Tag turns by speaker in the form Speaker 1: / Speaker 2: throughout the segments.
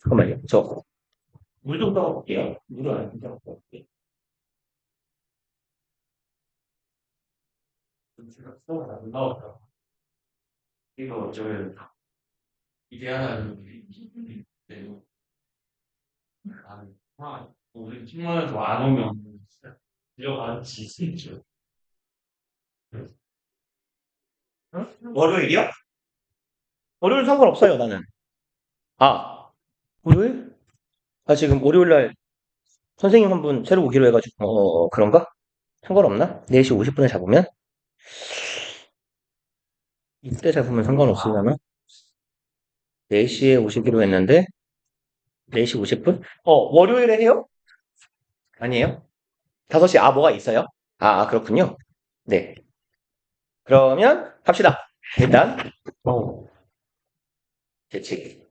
Speaker 1: 잠깐만요. 저 물 좀 떠볼게요. 물을 안 떠볼게요. 제가 수업을 안 나왔다. 이거 저 이게 하나 되고 우리 팀원에서 안 오면 진짜 들어가지 진짜. 응? 월요일이요? 월요일 상관없어요, 나는. 아, 월요일? 아, 지금 월요일 날 선생님 한 분 새로 오기로 해가지고, 그런가? 상관없나? 4시 50분에 잡으면? 이때 잡으면 상관없으려나? 4시에 오시기로 했는데, 4시 50분? 월요일에 해요? 아니에요? 5시, 뭐가 있어요? 그렇군요. 네. 그러면, 합시다. 일단, 재치기.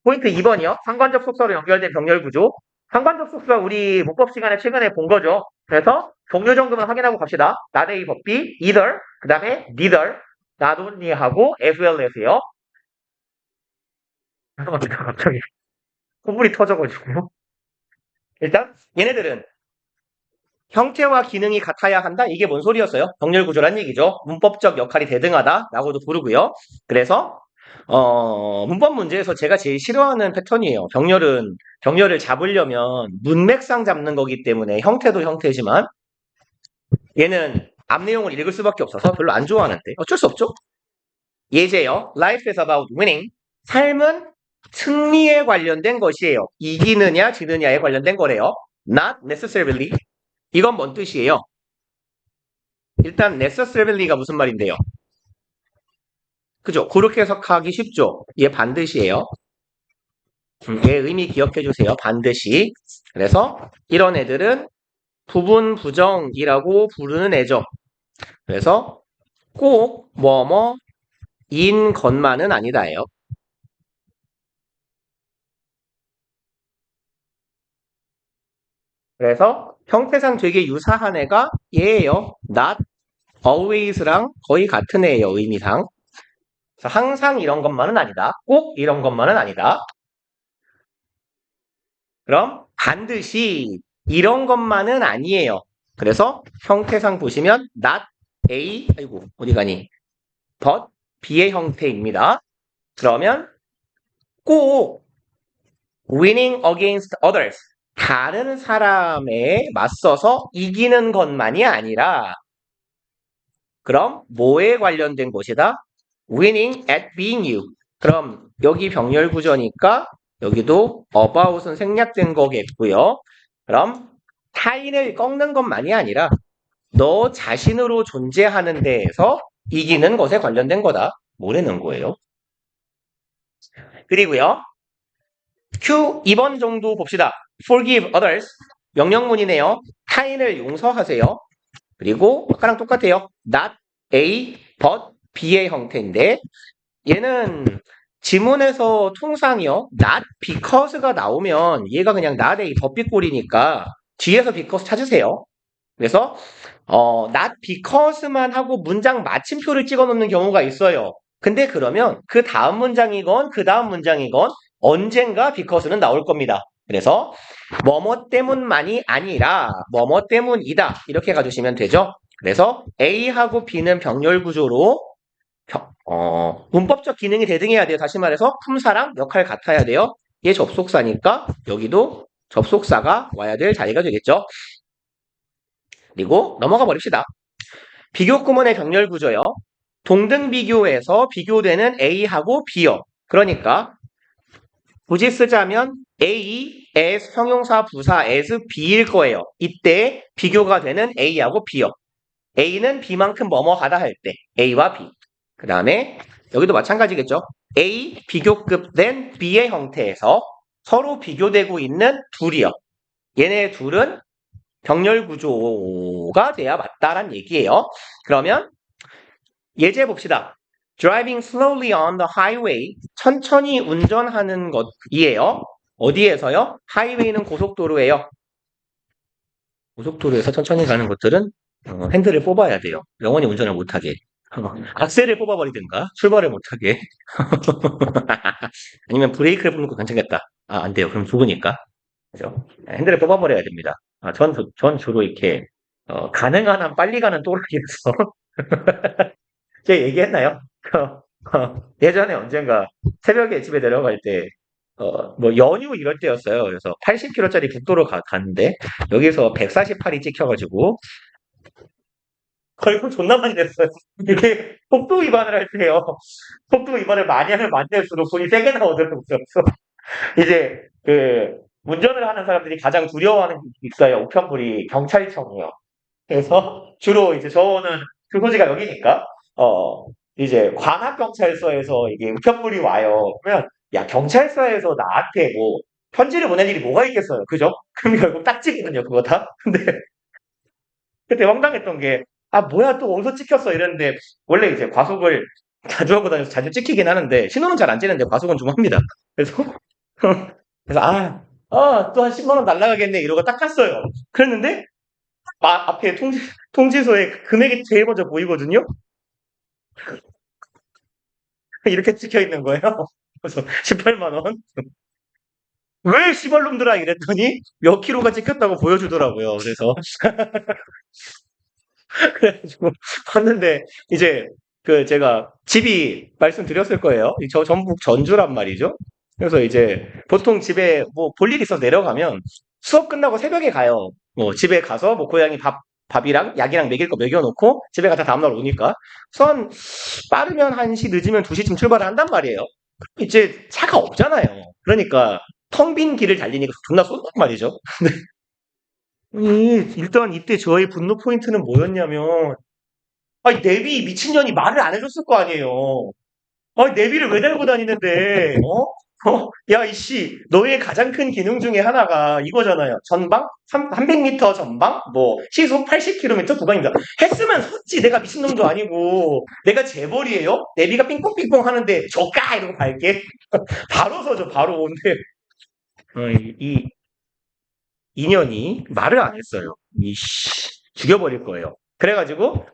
Speaker 1: 포인트 2번이요. 상관적 속사로 연결된 병렬 구조. 상관적 속사 우리 문법 시간에 최근에 본 거죠. 그래서 종류 정도만 확인하고 갑시다. not A but B, either, 그 다음에 neither, not only하고 as well as요. 잠깐만, 갑자기 콧물이 터져가지고. 일단 얘네들은 형태와 기능이 같아야 한다? 이게 뭔 소리였어요? 병렬 구조란 얘기죠. 문법적 역할이 대등하다라고도 부르고요. 그래서 문법 문제에서 제가 제일 싫어하는 패턴이에요. 병렬을 잡으려면 문맥상 잡는 거기 때문에 형태도 형태지만 얘는 앞 내용을 읽을 수밖에 없어서 별로 안 좋아하는데 어쩔 수 없죠. 예제요. Life is about winning. 삶은 승리에 관련된 것이에요. 이기느냐 지느냐에 관련된 거래요. Not necessarily. 이건 뭔 뜻이에요? 일단 necessarily가 무슨 말인데요? 그죠? 그렇게 해석하기 쉽죠? 얘 반드시예요. 얘 의미 기억해 주세요. 반드시. 그래서 이런 애들은 부분 부정이라고 부르는 애죠. 그래서 꼭 뭐뭐인 것만은 아니다예요. 그래서 형태상 되게 유사한 애가 얘예요. not always랑 거의 같은 애예요. 의미상. 그래서 항상 이런 것만은 아니다. 꼭 이런 것만은 아니다. 그럼 반드시 이런 것만은 아니에요. 그래서 형태상 보시면 not A, 아이고 어디 가니? but B의 형태입니다. 그러면 꼭 winning against others, 다른 사람에 맞서서 이기는 것만이 아니라 그럼 뭐에 관련된 것이다? winning at being you. 그럼 여기 병렬 구조니까 여기도 about은 생략된 거겠고요. 그럼 타인을 꺾는 것만이 아니라 너 자신으로 존재하는 데에서 이기는 것에 관련된 거다. 뭐라는 거예요? 그리고요. Q 2번 정도 봅시다. Forgive others. 명령문이네요. 타인을 용서하세요. 그리고 아까랑 똑같아요. Not A, but B의 형태인데 얘는 지문에서 통상이요. Not because가 나오면 얘가 그냥 not A, but B 꼴이니까 뒤에서 because 찾으세요. 그래서 not because만 하고 문장 마침표를 찍어 놓는 경우가 있어요. 근데 그러면 그 다음 문장이건 그 다음 문장이건 언젠가 because는 나올 겁니다. 그래서 뭐뭐 때문만이 아니라 뭐뭐 때문이다 이렇게 가주시면 되죠. 그래서 A하고 B는 병렬 구조로 문법적 기능이 대등해야 돼요. 다시 말해서 품사랑 역할 같아야 돼요. 얘 접속사니까 여기도 접속사가 와야 될 자리가 되겠죠. 그리고 넘어가 버립시다. 비교 구문의 병렬 구조요. 동등 비교에서 비교되는 A하고 B요. 그러니까 굳이 쓰자면 A as 형용사 부사 as B일 거예요. 이때 비교가 되는 A하고 B요. A는 B만큼 뭐뭐하다 할 때 A와 B. 그 다음에 여기도 마찬가지겠죠. A 비교급된 B의 형태에서 서로 비교되고 있는 둘이요. 얘네 둘은 병렬 구조가 돼야 맞다란 얘기예요. 그러면 예제 봅시다. Driving slowly on the highway. 천천히 운전하는 것이에요. 어디에서요? 하이웨이는 고속도로예요. 고속도로에서 천천히 가는 것들은 핸들을 뽑아야 돼요. 영원히 운전을 못하게. 악셀을 뽑아버리든가 출발을 못하게. 아니면 브레이크를 뽑는 거 괜찮겠다. 아, 안 돼요. 그럼 죽으니까. 그죠? 핸들을 뽑아버려야 됩니다. 전 주로 이렇게, 가능한 한 빨리 가는 또르기에서, 제가 얘기했나요? 예전에 언젠가 새벽에 집에 내려갈 때, 뭐 연휴 이럴 때였어요. 그래서 80km짜리 국도로 갔는데, 여기서 148이 찍혀가지고, 걸고 존나 많이 냈어요. 이게 속도 위반을 할 때요. 속도 위반을 많이 하면 많이 할수록 돈이 세게 나오더라고요. 그래서 이제 운전을 하는 사람들이 가장 두려워하는 게 있어요. 우편물이 경찰청이요. 그래서 주로 이제 저는 주소지가 여기니까 이제 관악경찰서에서 이게 우편물이 와요. 그러면 야 경찰서에서 나한테 뭐 편지를 보낼 일이 뭐가 있겠어요. 그죠? 그럼 결국 딱지거든요. 그거 다. 근데 그때 황당했던 게, 아, 뭐야, 또 어디서 찍혔어? 이랬는데, 원래 이제 과속을 자주 하고 다녀서 자주 찍히긴 하는데, 신호는 잘 안 찍는데 과속은 좀 합니다. 그래서, 그래서, 또 한 10만 원 날라가겠네. 이러고 딱 갔어요. 그랬는데, 앞에 통지서에 금액이 제일 먼저 보이거든요? 이렇게 찍혀 있는 거예요. 그래서 18만 원. 왜 시발놈들아 이랬더니 몇 킬로가 찍혔다고 보여주더라고요. 그래서 그래가지고 봤는데 이제 제가 집이 말씀드렸을 거예요. 저 전북 전주란 말이죠. 그래서 이제 보통 집에 뭐 볼 일 있어서 내려가면 수업 끝나고 새벽에 가요. 뭐 집에 가서 뭐 고양이 밥이랑 약이랑 먹일 거 먹여놓고 집에 가다 다음날 오니까 선 빠르면 1시 늦으면 2시쯤 출발을 한단 말이에요. 이제 차가 없잖아요. 그러니까 텅 빈 길을 달리니까 존나 쏜단 말이죠. 일단 이때 저의 분노 포인트는 뭐였냐면 아니, 내비 미친년이 말을 안 해줬을 거 아니에요. 아니, 내비를 왜 달고 다니는데, 야, 이씨, 너의 가장 큰 기능 중에 하나가 이거잖아요. 전방? 300m 전방? 뭐, 시속 80km 구간입니다. 했으면 섰지. 내가 미친놈도 아니고. 내가 재벌이에요? 내비가 삥뽕삥뽕 하는데, 저까! 이러고 갈게. 바로 서죠, 바로. 근데, 이 인연이 말을 안 했어요. 이씨, 죽여버릴 거예요. 그래가지고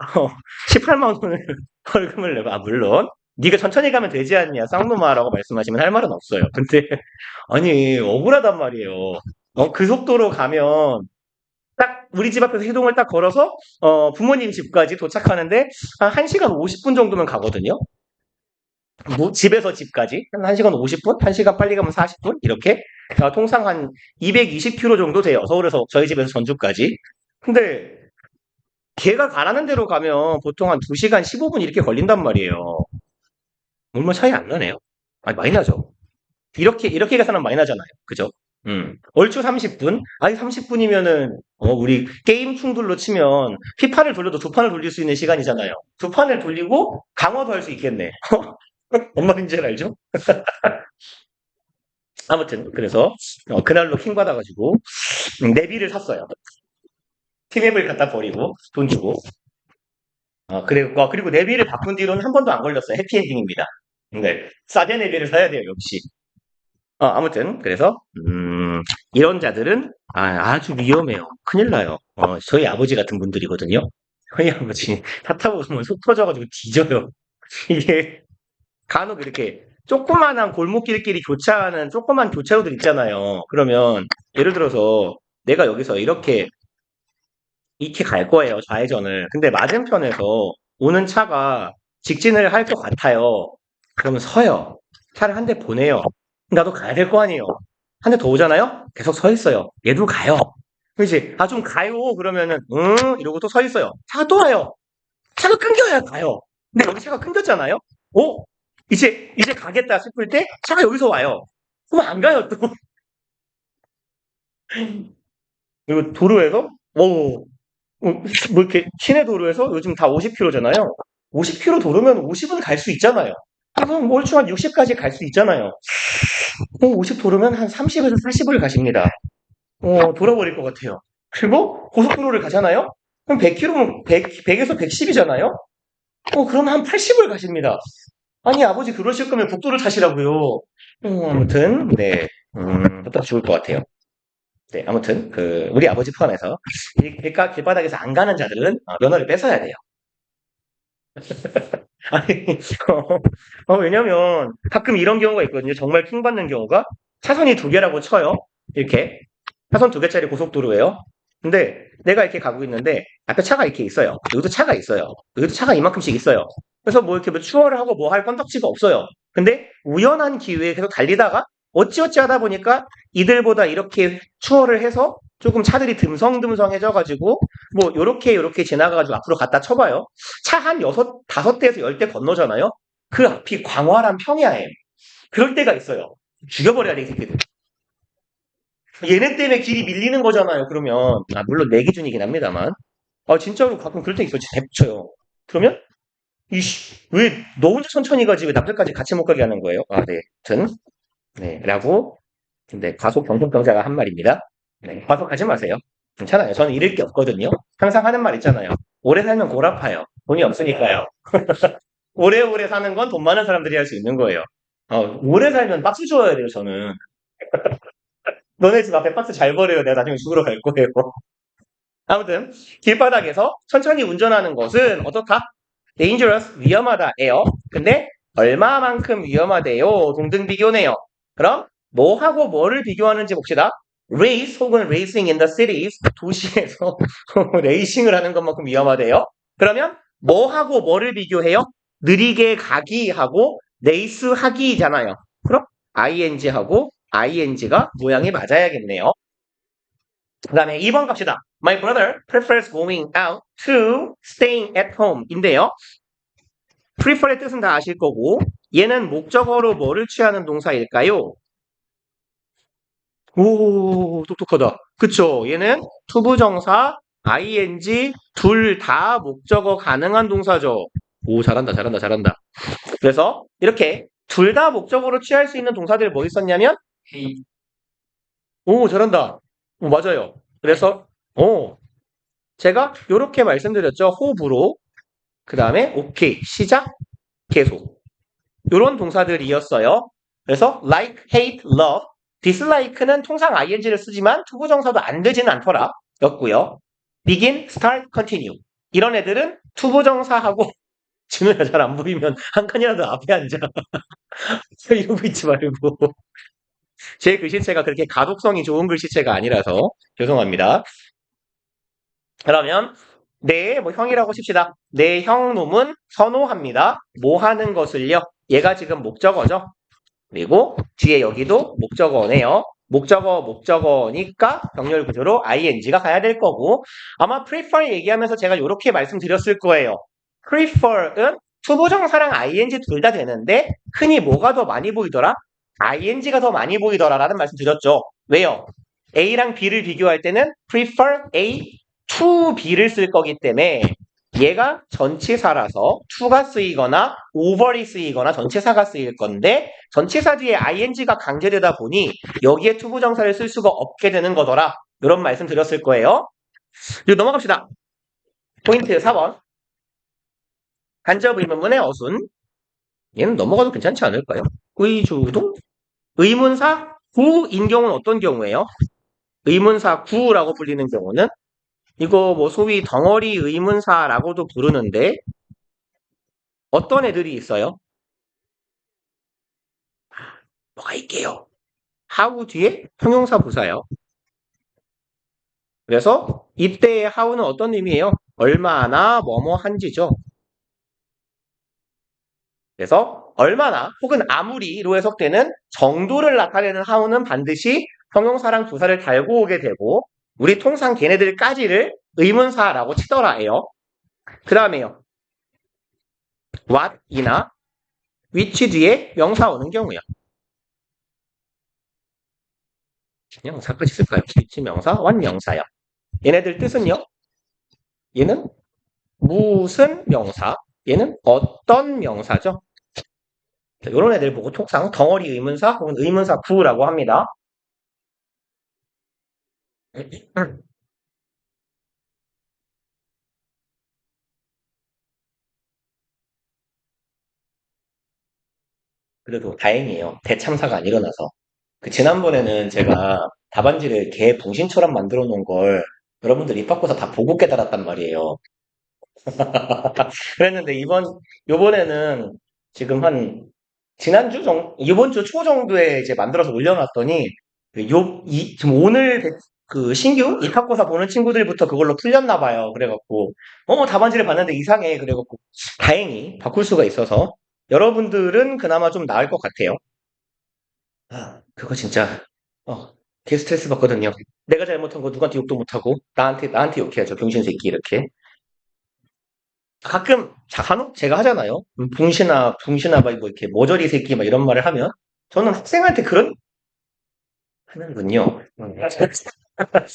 Speaker 1: 18만 원을 벌금을 내고 물론 네가 천천히 가면 되지 않냐 쌍놈아라고 말씀하시면 할 말은 없어요. 근데 아니 억울하단 말이에요. 그 속도로 가면 딱 우리 집 앞에서 해동을 딱 걸어서 부모님 집까지 도착하는데 한 1시간 50분 정도면 가거든요. 뭐 집에서 집까지 한 1시간 50분? 1시간 빨리 가면 40분? 이렇게 통상 한 220km 정도 돼요. 서울에서 저희 집에서 전주까지. 근데 걔가 가라는 대로 가면 보통 한 2시간 15분 이렇게 걸린단 말이에요. 얼마 차이 안 나네요. 아니 많이 나죠. 이렇게 계산하면 많이 나잖아요. 그죠? 얼추 30분? 아니 30분이면은 우리 게임 충돌로 치면 피파를 돌려도 2판을 돌릴 수 있는 시간이잖아요. 2판을 돌리고 강화도 할 수 있겠네. 뭔 말인지 알죠? 아무튼 그래서 그날로 킹 받아가지고 내비를 샀어요. 티맵을 갖다 버리고 돈 주고 그리고 내비를 바꾼 뒤로는 한 번도 안 걸렸어요. 해피엔딩입니다. 네, 싸게 내비를 사야 돼요, 역시. 아무튼 그래서 이런 자들은 아주 위험해요. 큰일 나요. 저희 아버지 같은 분들이거든요. 저희 아버지 차 타고 가면 속 터져가지고 뒤져요. 이게 간혹 이렇게 조그만한 골목길끼리 교차하는 조그만 교차로들 있잖아요. 그러면 예를 들어서 내가 여기서 이렇게 갈 거예요, 좌회전을. 근데 맞은편에서 오는 차가 직진을 할 것 같아요. 그러면 서요. 차를 한 대 보내요. 나도 가야 될 거 아니에요. 한 대 더 오잖아요? 계속 서 있어요. 얘도 가요. 그지? 좀 가요. 그러면은, 이러고 또 서 있어요. 차가 또 와요. 차가 끊겨야 가요. 근데 여기 차가 끊겼잖아요? 이제 가겠다 싶을 때 차가 여기서 와요. 그럼 안 가요, 또. 그리고 도로에서, 뭐 이렇게 시내 도로에서 요즘 다 50km잖아요. 50km 도로면 50은 갈 수 있잖아요. 그럼 얼추 한 60까지 갈 수 있잖아요. 50 도로면 한 30에서 40을 가십니다. 돌아버릴 것 같아요. 그리고 고속도로를 가잖아요? 그럼 100km면 100에서 110이잖아요? 그럼 한 80을 가십니다. 아니, 아버지 그러실 거면 국도를 타시라고요. 아무튼, 네. 갖다 죽을 것 같아요. 네, 아무튼, 우리 아버지 포함해서 길바닥에서 안 가는 자들은 면허를 뺏어야 돼요. 아니, 왜냐면 가끔 이런 경우가 있거든요. 정말 킹받는 경우가 차선이 두 개라고 쳐요. 이렇게. 차선 두 개짜리 고속도로예요. 근데 내가 이렇게 가고 있는데 앞에 차가 이렇게 있어요. 여기도 차가 있어요. 여기도 차가 이만큼씩 있어요. 그래서 뭐 이렇게 뭐 추월을 하고 뭐 할 건덕지가 없어요. 근데 우연한 기회에 계속 달리다가 어찌어찌 하다 보니까 이들보다 이렇게 추월을 해서 조금 차들이 듬성듬성해져가지고 뭐 요렇게 지나가가지고 앞으로 갖다 쳐봐요. 차 한 여섯, 다섯 대에서 열 대 건너잖아요? 그 앞이 광활한 평야예요. 그럴 때가 있어요. 죽여버려야 돼, 이 새끼들. 얘네 때문에 길이 밀리는 거잖아요, 그러면. 아, 물론 내 기준이긴 합니다만. 아, 진짜로 가끔 그럴 때 있어요. 진짜 대붙여요. 그러면, 이씨, 왜, 너 혼자 천천히 가지, 왜 남들까지 같이 못 가게 하는 거예요? 아, 네. 아무튼, 네. 라고, 네. 과속 경속병자가 한 말입니다. 네. 과속하지 마세요. 괜찮아요. 저는 잃을 게 없거든요. 항상 하는 말 있잖아요. 오래 살면 골 아파요. 돈이 없으니까요. 오래오래 사는 건 돈 많은 사람들이 할 수 있는 거예요. 오래 살면 박스 줘야 돼요, 저는. 너네 집 앞에 박스 잘 버려요. 내가 나중에 죽으러 갈 거예요. 아무튼, 길바닥에서 천천히 운전하는 것은 어떻다? dangerous, 위험하다예요. 근데 얼마만큼 위험하대요? 동등 비교네요. 그럼 뭐하고 뭐를 비교하는지 봅시다. race 혹은 racing in the cities, 도시에서 레이싱을 하는 것만큼 위험하대요. 그러면 뭐하고 뭐를 비교해요? 느리게 가기하고 레이스 하기잖아요. 그럼 ing하고 ing가 모양이 맞아야겠네요. 그 다음에 2번 갑시다. My brother prefers going out to staying at home 인데요. prefer의 뜻은 다 아실 거고 얘는 목적어로 뭐를 취하는 동사일까요? 오, 똑똑하다. 그쵸? 얘는 투부정사, ing 둘 다 목적어 가능한 동사죠. 오, 잘한다. 그래서 이렇게 둘 다 목적어로 취할 수 있는 동사들 뭐 있었냐면 오, 잘한다. 오, 맞아요. 그래서 제가 이렇게 말씀드렸죠. 호불호, 그 다음에 오케이, 시작, 계속. 이런 동사들이었어요. 그래서 like, hate, love, dislike는 통상 ing를 쓰지만 투부정사도 안 되지는 않더라 였고요. begin, start, continue. 이런 애들은 투부정사하고 진우야 잘 안 보이면 한 칸이라도 앞에 앉아. 이러고 있지 말고. 제 글씨체가 그렇게 가독성이 좋은 글씨체가 아니라서 죄송합니다. 그러면 네, 뭐 형이라고 칩시다. 네, 형 놈은 선호합니다. 뭐 하는 것을요? 얘가 지금 목적어죠. 그리고 뒤에 여기도 목적어네요. 목적어니까 병렬 구조로 ing가 가야 될 거고 아마 prefer 얘기하면서 제가 이렇게 말씀드렸을 거예요. prefer은 투부정사랑 ing 둘 다 되는데 흔히 뭐가 더 많이 보이더라? ing가 더 많이 보이더라 라는 말씀 드렸죠. 왜요? A랑 B를 비교할 때는 prefer A to B를 쓸 거기 때문에 얘가 전치사라서 to가 쓰이거나 over이 쓰이거나 전치사가 쓰일 건데 전치사 뒤에 ing가 강제되다 보니 여기에 투부정사를 쓸 수가 없게 되는 거더라. 이런 말씀 드렸을 거예요. 이거 넘어갑시다. 포인트 4번. 간접 의문문의 어순. 얘는 넘어가도 괜찮지 않을까요? 의주동. 의문사 구인 경우는 어떤 경우예요? 의문사 구라고 불리는 경우는 이거 뭐 소위 덩어리 의문사라고도 부르는데 어떤 애들이 있어요? 뭐가 있게요? how 뒤에 형용사 부사요. 그래서 이때의 how는 어떤 의미예요? 얼마나 뭐뭐 한지죠. 그래서 얼마나 혹은 아무리로 해석되는 정도를 나타내는 how는 반드시 형용사랑 부사를 달고 오게 되고 우리 통상 걔네들까지를 의문사라고 치더라예요. 그 다음에요. what이나 which 뒤에 명사 오는 경우요. 명사까지 쓸까요? which 명사, what 명사요. 얘네들 뜻은요? 얘는 무슨 명사, 얘는 어떤 명사죠? 이런 애들 보고 통상 덩어리 의문사 혹은 의문사 구라고 합니다. 그래도 다행이에요. 대참사가 안 일어나서. 그 지난번에는 제가 답안지를 개 봉신처럼 만들어 놓은 걸 여러분들 입 바꿔서 다 보고 깨달았단 말이에요. 그랬는데 요번에는 지금 이번 주 초 정도에 이제 만들어서 올려놨더니, 지금 오늘 그 신규 입학고사 보는 친구들부터 그걸로 풀렸나 봐요. 그래갖고, 답안지를 봤는데 이상해. 그래갖고, 다행히 바꿀 수가 있어서, 여러분들은 그나마 좀 나을 것 같아요. 아, 그거 진짜, 어, 개 스트레스 받거든요. 내가 잘못한 거 누구한테 욕도 못하고, 나한테 욕해야죠. 병신 새끼, 이렇게. 가끔, 간혹 제가 하잖아요. 붕신아, 막 뭐 이렇게 모조리 새끼, 막 이런 말을 하면, 저는 학생한테 그런, 하는군요.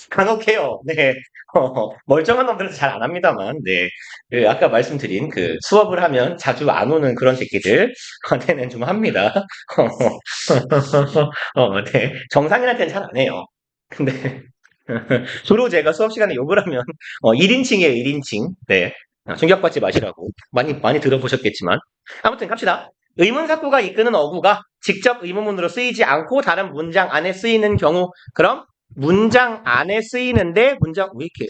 Speaker 1: 간혹 해요. 네. 멀쩡한 놈들은 잘 안 합니다만, 네. 아까 말씀드린 수업을 하면 자주 안 오는 그런 새끼들, 한테는 좀 합니다. 네. 정상인한테는 잘 안 해요. 근데, 주로 제가 수업 시간에 욕을 하면, 1인칭이에요, 1인칭. 네. 충격받지 마시라고. 많이 들어보셨겠지만. 아무튼 갑시다. 의문사구가 이끄는 어구가 직접 의문문으로 쓰이지 않고 다른 문장 안에 쓰이는 경우. 그럼 문장 안에 쓰이는데 왜 이렇게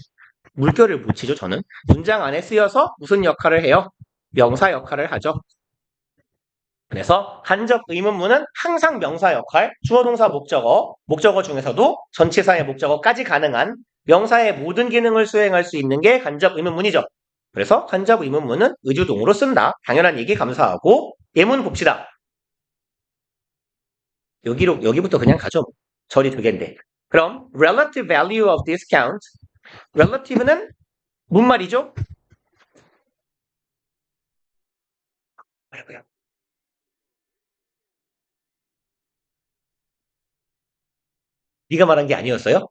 Speaker 1: 물결을 못 치죠, 저는? 문장 안에 쓰여서 무슨 역할을 해요? 명사 역할을 하죠. 그래서 간접 의문문은 항상 명사 역할, 주어, 동사, 목적어 중에서도 전치사의 목적어까지 가능한 명사의 모든 기능을 수행할 수 있는 게 간접 의문문이죠. 그래서 간접 의문문은 의주동으로 쓴다. 당연한 얘기 감사하고 예문 봅시다. 여기부터 그냥 가죠. 절이 두 개인데. 그럼 relative value of discount. relative는 뭔 말이죠? 뭐라고요? 네가 말한 게 아니었어요?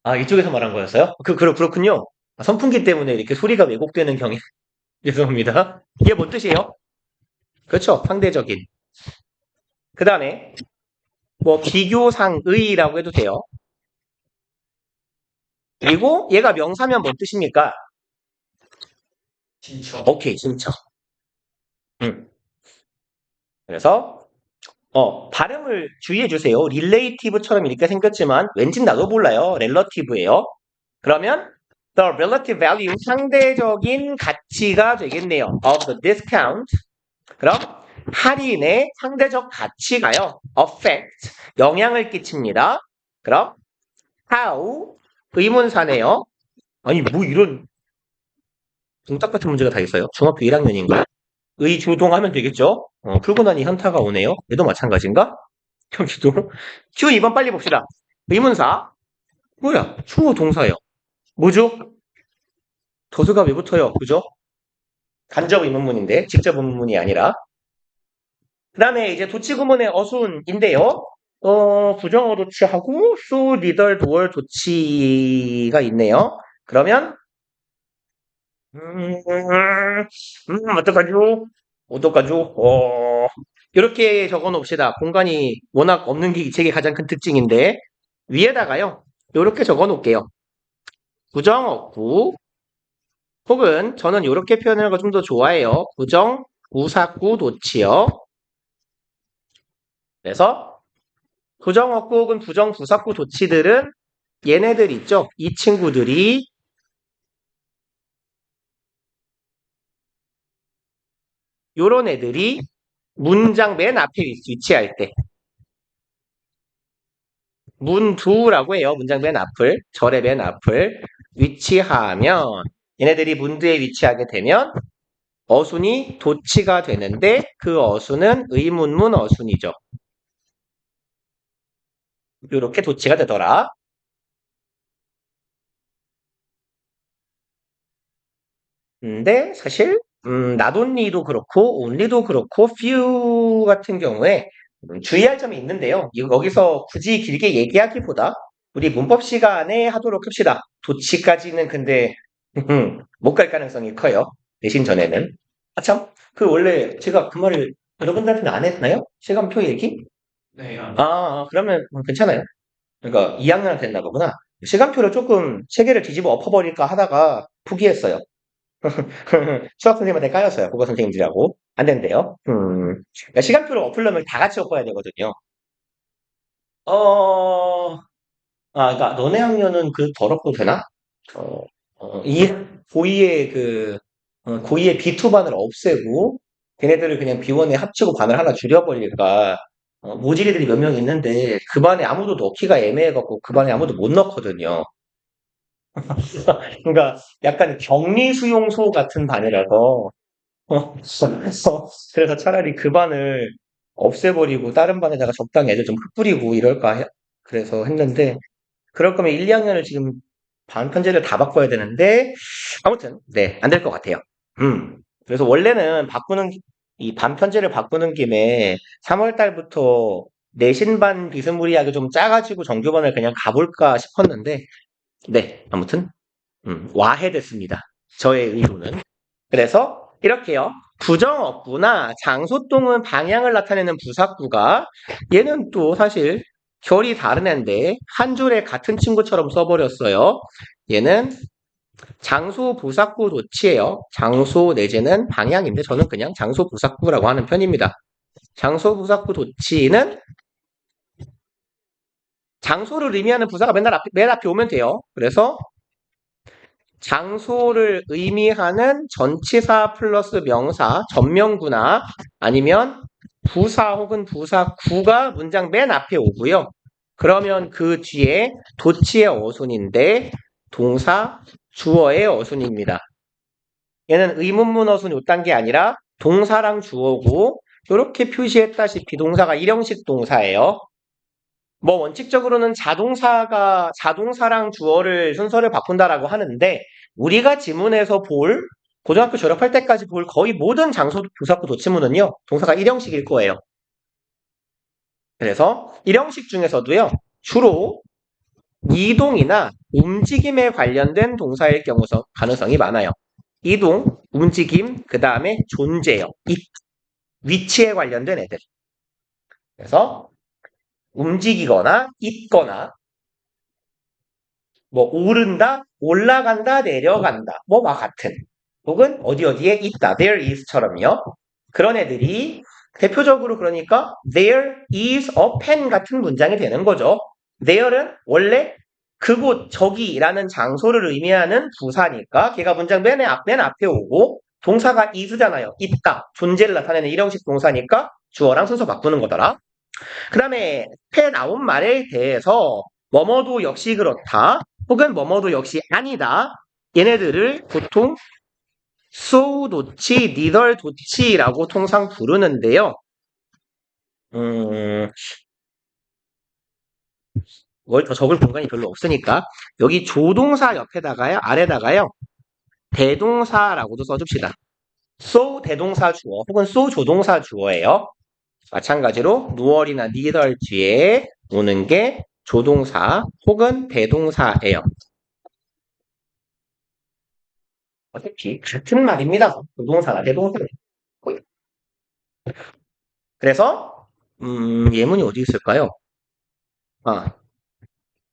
Speaker 1: 아, 이쪽에서 말한 거였어요? 그렇군요. 선풍기 때문에 이렇게 소리가 왜곡되는 경향. 죄송합니다. 이게 뭔 뜻이에요? 그렇죠. 상대적인. 그 다음에 뭐 비교상의라고 해도 돼요. 그리고 얘가 명사면 뭔 뜻입니까? 진짜. 오케이, 진짜. 음. 그래서 발음을 주의해 주세요. 릴레이티브처럼 이렇게 생겼지만 왠지 나도 몰라요. 렐러티브예요. 그러면 the relative value 상대적인 가치가 되겠네요. of the discount. 그럼 할인의 상대적 가치가요. affect 영향을 끼칩니다. 그럼 how 의문사네요. 아니 뭐 이런 동작 같은 문제가 다 있어요. 중학교 1학년인가요? 의주동하면 되겠죠? 풀고 나니 현타가 오네요. 얘도 마찬가지인가? 여기도. q 2번 빨리 봅시다. 의문사. 뭐야? 추호 동사요. 뭐죠? 도수가 왜 붙어요? 그죠? 간접 의문문인데 직접 의문문이 아니라. 그 다음에 이제 도치구문의 어순인데요. 부정어 도치하고 수, 리덜, 도얼 도치가 있네요. 그러면 어떡하죠? 어떡하죠? 이렇게 적어 놓읍시다. 공간이 워낙 없는 게 이 책의 가장 큰 특징인데 위에다가요. 이렇게 적어 놓을게요. 부정어구 혹은 저는 이렇게 표현하는 거 좀 더 좋아해요. 부정 우사구 도치요. 그래서 부정어구 혹은 부정 부사구 도치들은 얘네들 있죠. 이 친구들이 요런 애들이 문장 맨 앞에 위치할 때 문두라고 해요. 문장 맨 앞을 절의 맨 앞을 위치하면 얘네들이 문두에 위치하게 되면 어순이 도치가 되는데 그 어순은 의문문 어순이죠. 이렇게 도치가 되더라. 근데 사실 not only도 그렇고 only도 그렇고 few 같은 경우에 주의할 점이 있는데요. 여기서 굳이 길게 얘기하기보다 우리 문법 시간에 하도록 합시다. 도치까지는 근데 못 갈 가능성이 커요. 대신 전에는. 아 참, 원래 제가 그 말을 여러분들한테는 안 했나요? 시간표 얘기? 네. 그러면 괜찮아요. 그러니까 2학년 됐나 보구나. 시간표를 조금 체계를 뒤집어 엎어버릴까 하다가 포기했어요. 수학 선생님한테 까였어요. 국어 선생님들하고. 안 된대요. 그러니까 시간표를 엎으려면 다 같이 엎어야 되거든요. 그러니까 너네 학년은 그 덜 엎어도 되나? 어, 고의의 고의의 B2반을 없애고 걔네들을 그냥 B1에 합치고 반을 하나 줄여버릴까. 모질이들이 몇 명 있는데 그 반에 아무도 넣기가 애매해갖고 그 반에 아무도 못 넣거든요. 그러니까 약간 격리 수용소 같은 반이라서 그래서 차라리 그 반을 없애버리고 다른 반에다가 적당히 애들 좀 흩뿌리고 이럴까 그래서 했는데 그럴 거면 1, 2학년을 지금 반 편제를 다 바꿔야 되는데 아무튼 네, 안 될 것 같아요. 그래서 원래는 이 반 편제를 바꾸는 김에 3월 달부터 내신반 비스무리하게 좀 짜가지고 정규반을 그냥 가볼까 싶었는데 네, 아무튼 와해됐습니다. 저의 의도는. 그래서 이렇게요. 부정어구나 장소동은 방향을 나타내는 부사구가 얘는 또 사실 결이 다른 애인데 한 줄에 같은 친구처럼 써버렸어요. 얘는 장소 부사구 도치예요. 장소 내지는 방향인데 저는 그냥 장소 부사구라고 하는 편입니다. 장소 부사구 도치는 장소를 의미하는 부사가 맨 앞에 오면 돼요. 그래서 장소를 의미하는 전치사 플러스 명사, 전명구나 아니면 부사 혹은 부사구가 문장 맨 앞에 오고요. 그러면 그 뒤에 도치의 어순인데 동사, 주어의 어순입니다. 얘는 의문문 어순 요딴 게 아니라 동사랑 주어고 이렇게 표시했다시피 동사가 일형식 동사예요. 뭐 원칙적으로는 자동사랑 주어를 순서를 바꾼다라고 하는데 우리가 지문에서 고등학교 졸업할 때까지 볼 거의 모든 장소 부사구 도치문은요 동사가 일형식일 거예요. 그래서 일형식 중에서도요 주로 이동이나 움직임에 관련된 동사일 가능성이 많아요. 이동, 움직임, 그 다음에 존재요. 위치에 관련된 애들. 그래서 움직이거나 있거나 뭐 오른다, 올라간다, 내려간다 뭐와 같은 혹은 어디에 있다 there is처럼요. 그런 애들이 대표적으로 그러니까 there is a pen 같은 문장이 되는 거죠. there은 원래 그곳 저기라는 장소를 의미하는 부사니까 걔가 문장 맨 앞에 오고 동사가 is잖아요. 있다, 존재를 나타내는 일형식 동사니까 주어랑 순서 바꾸는 거더라. 그 다음에 펜 나온 말에 대해서 뭐뭐도 역시 그렇다 혹은 뭐뭐도 역시 아니다 얘네들을 보통 so 도치, neither 도치라고 통상 부르는데요. 뭘 더 적을 공간이 별로 없으니까 여기 조동사 옆에다가요 아래다가요 대동사라고도 써줍시다. so 대동사 주어 혹은 so 조동사 주어예요. 마찬가지로 누월이나 neither 뒤에 오는 게 조동사 혹은 대동사예요. 어차피 같은 말입니다. 조동사나 대동사. 그래서 예문이 어디 있을까요?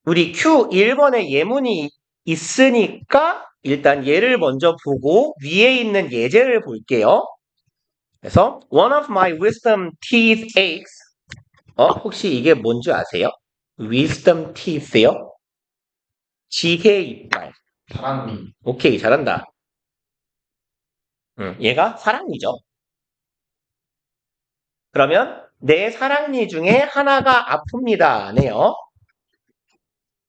Speaker 1: 우리 Q 1번에 예문이 있으니까 일단 얘를 먼저 보고 위에 있는 예제를 볼게요. 그래서 One of my wisdom teeth aches. 혹시 이게 뭔지 아세요? wisdom teeth요? 지혜 이빨. 오케이, 잘한다. 얘가 사랑니죠. 그러면 내 사랑니 중에 하나가 아픕니다. 네요.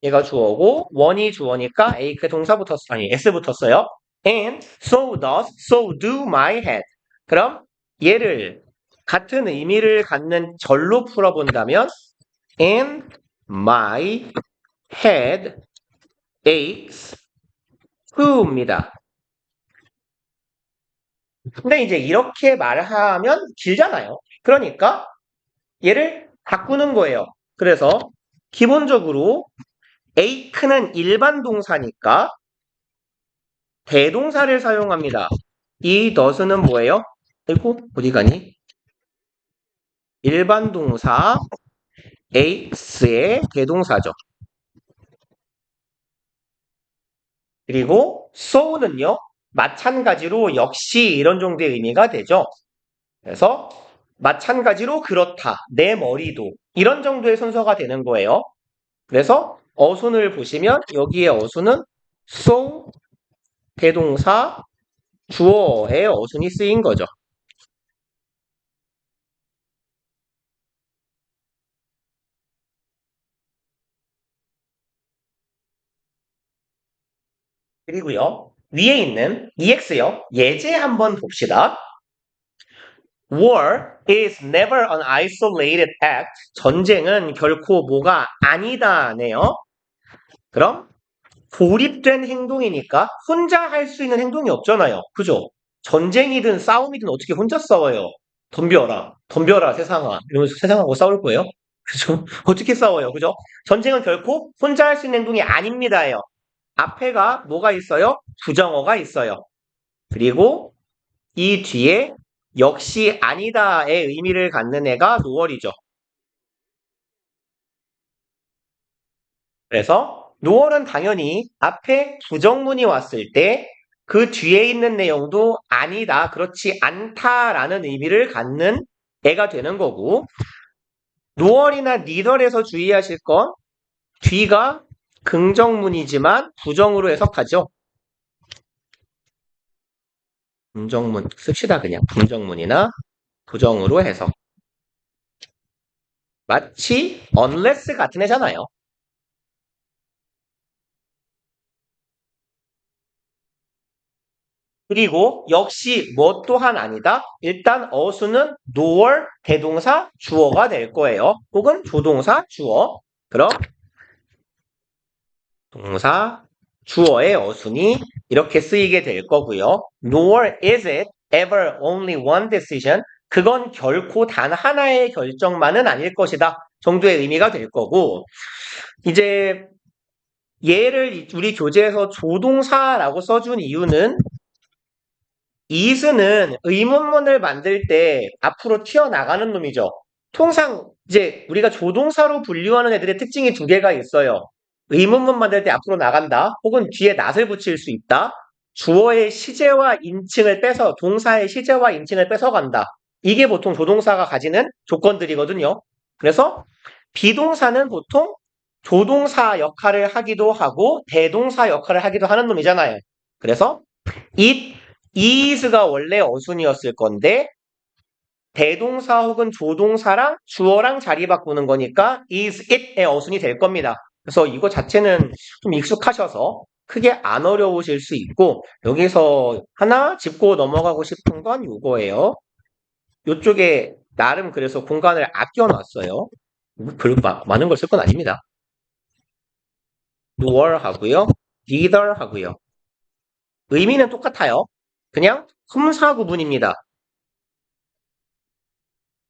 Speaker 1: 얘가 주어고 원이 주어니까 A 그 동사 붙었어. S 붙었어요. And so do my head. 그럼 얘를 같은 의미를 갖는 절로 풀어본다면 and my head aches to입니다. 근데 이제 이렇게 말하면 길잖아요. 그러니까 얘를 바꾸는 거예요. 그래서 기본적으로 ache는 일반 동사니까 대동사를 사용합니다. 이 does는 뭐예요? 아이고 어디 가니? 일반 동사 aches의 대동사죠. 그리고 so는요. 마찬가지로 역시 이런 정도의 의미가 되죠. 그래서 마찬가지로 그렇다. 내 머리도. 이런 정도의 순서가 되는 거예요. 그래서 어순을 보시면 여기에 어순은 so 대동사 주어의 어순이 쓰인 거죠. 그리고요, 위에 있는 EX요. 예제 한번 봅시다. War is never an isolated act. 전쟁은 결코 뭐가 아니다네요. 그럼 고립된 행동이니까 혼자 할 수 있는 행동이 없잖아요. 그죠? 전쟁이든 싸움이든 어떻게 혼자 싸워요? 덤벼라, 덤벼라 세상아. 이러면서 세상하고 싸울 거예요? 그죠? 어떻게 싸워요? 그죠? 전쟁은 결코 혼자 할 수 있는 행동이 아닙니다예요. 앞에가 뭐가 있어요? 부정어가 있어요. 그리고 이 뒤에 역시 아니다의 의미를 갖는 애가 노월이죠. 그래서 노월은 당연히 앞에 부정문이 왔을 때 그 뒤에 있는 내용도 아니다, 그렇지 않다라는 의미를 갖는 애가 되는 거고, 노월이나 니덜에서 주의하실 건 뒤가 긍정문이지만 부정으로 해석하죠. 긍정문 씁시다. 그냥 긍정문이나 부정으로 해석. 마치 unless 같은 애잖아요. 그리고 역시 뭐 또한 아니다. 일단 어수는 nor 대동사 주어가 될 거예요. 혹은 조동사 주어. 그럼 동사 주어의 어순이 이렇게 쓰이게 될 거고요. Nor is it ever only one decision. 그건 결코 단 하나의 결정만은 아닐 것이다 정도의 의미가 될 거고, 이제 얘를 우리 교재에서 조동사라고 써준 이유는 is는 의문문을 만들 때 앞으로 튀어나가는 놈이죠. 통상 이제 우리가 조동사로 분류하는 애들의 특징이 두 개가 있어요. 의문문 만들 때 앞으로 나간다, 혹은 뒤에 낫을 붙일 수 있다, 주어의 시제와 인칭을 빼서 동사의 시제와 인칭을 뺏어간다. 이게 보통 조동사가 가지는 조건들이거든요. 그래서 비동사는 보통 조동사 역할을 하기도 하고 대동사 역할을 하기도 하는 놈이잖아요. 그래서 it, is가 원래 어순이었을 건데 대동사 혹은 조동사랑 주어랑 자리 바꾸는 거니까 is it의 어순이 될 겁니다. 그래서 이거 자체는 좀 익숙하셔서 크게 안 어려우실 수 있고, 여기서 하나 짚고 넘어가고 싶은 건 이거예요. 이쪽에 나름 그래서 공간을 아껴놨어요. 별로 많은 걸 쓸 건 아닙니다. nor 하고요, neither 하고요. 의미는 똑같아요. 그냥 품사 구분입니다.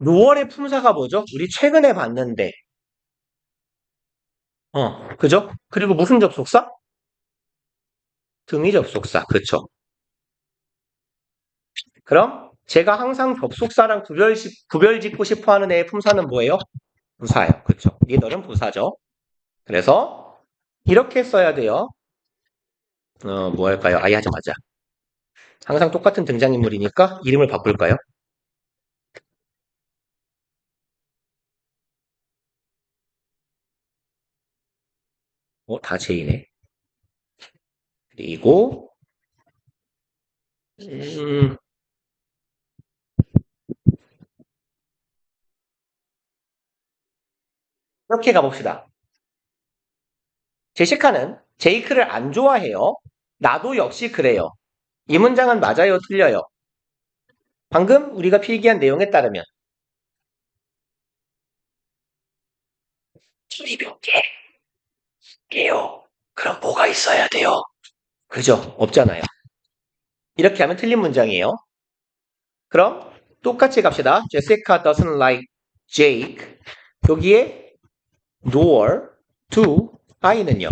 Speaker 1: nor의 품사가 뭐죠? 우리 최근에 봤는데, 그죠? 그리고 무슨 접속사? 등위 접속사. 그쵸? 그럼 제가 항상 접속사랑 구별 짓고 싶어 하는 애의 품사는 뭐예요? 부사예요. 그쵸? 니들은 부사죠. 그래서 이렇게 써야 돼요. 뭐 할까요? 아예 하자마자. 항상 똑같은 등장인물이니까 이름을 바꿀까요? 다 제이네. 그리고 음, 이렇게 가봅시다. 제시카는 제이크를 안 좋아해요. 나도 역시 그래요. 이 문장은 맞아요, 틀려요? 방금 우리가 필기한 내용에 따르면 둘이 몇 개요. 그럼 뭐가 있어야 돼요? 그죠? 없잖아요. 이렇게 하면 틀린 문장이에요. 그럼 똑같이 갑시다. Jessica doesn't like Jake. 여기에 nor, do, I는요?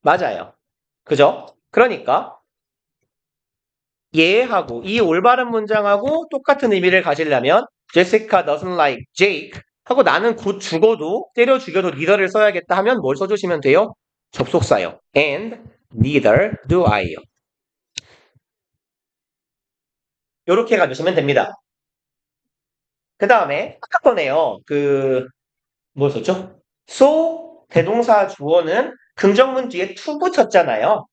Speaker 1: 맞아요. 그죠? 그러니까 얘하고 이 올바른 문장하고 똑같은 의미를 가지려면 Jessica doesn't like Jake 하고 나는 곧 죽어도 때려 죽여도 neither를 써야겠다 하면 뭘 써주시면 돼요? 접속사요. And neither do I요. 이렇게 가주시면 됩니다. 그 다음에 아까 거네요. 뭘 썼죠? so 대동사 주어는 긍정문 뒤에 to 붙였잖아요.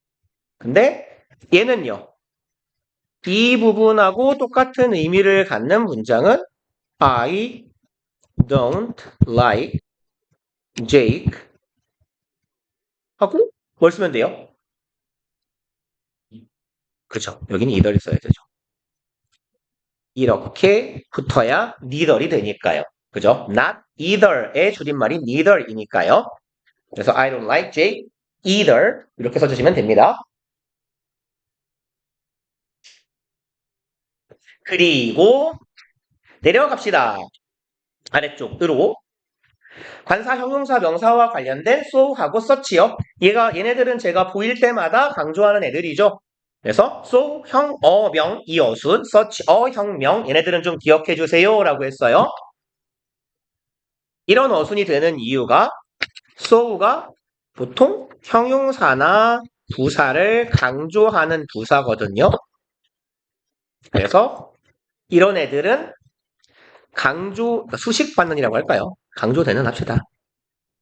Speaker 1: 근데 얘는요. 이 부분하고 똑같은 의미를 갖는 문장은 I don't like Jake 하고 뭘 쓰면 돼요? 그렇죠. 여기는 either를 써야 되죠. 이렇게 붙어야 neither이 되니까요. 그죠? not either의 줄임말이 neither이니까요. 그래서 I don't like Jake either 이렇게 써주시면 됩니다. 그리고 내려갑시다. 아래쪽으로 관사, 형용사, 명사와 관련된 so하고 such요. 얘네들은 제가 보일 때마다 강조하는 애들이죠. 그래서 so, 형, 명, 이 어순, such, 형, 명 얘네들은 좀 기억해 주세요 라고 했어요. 이런 어순이 되는 이유가 so가 보통 형용사나 부사를 강조하는 부사거든요. 그래서 이런 애들은 수식받는이라고 할까요? 강조되는 합시다.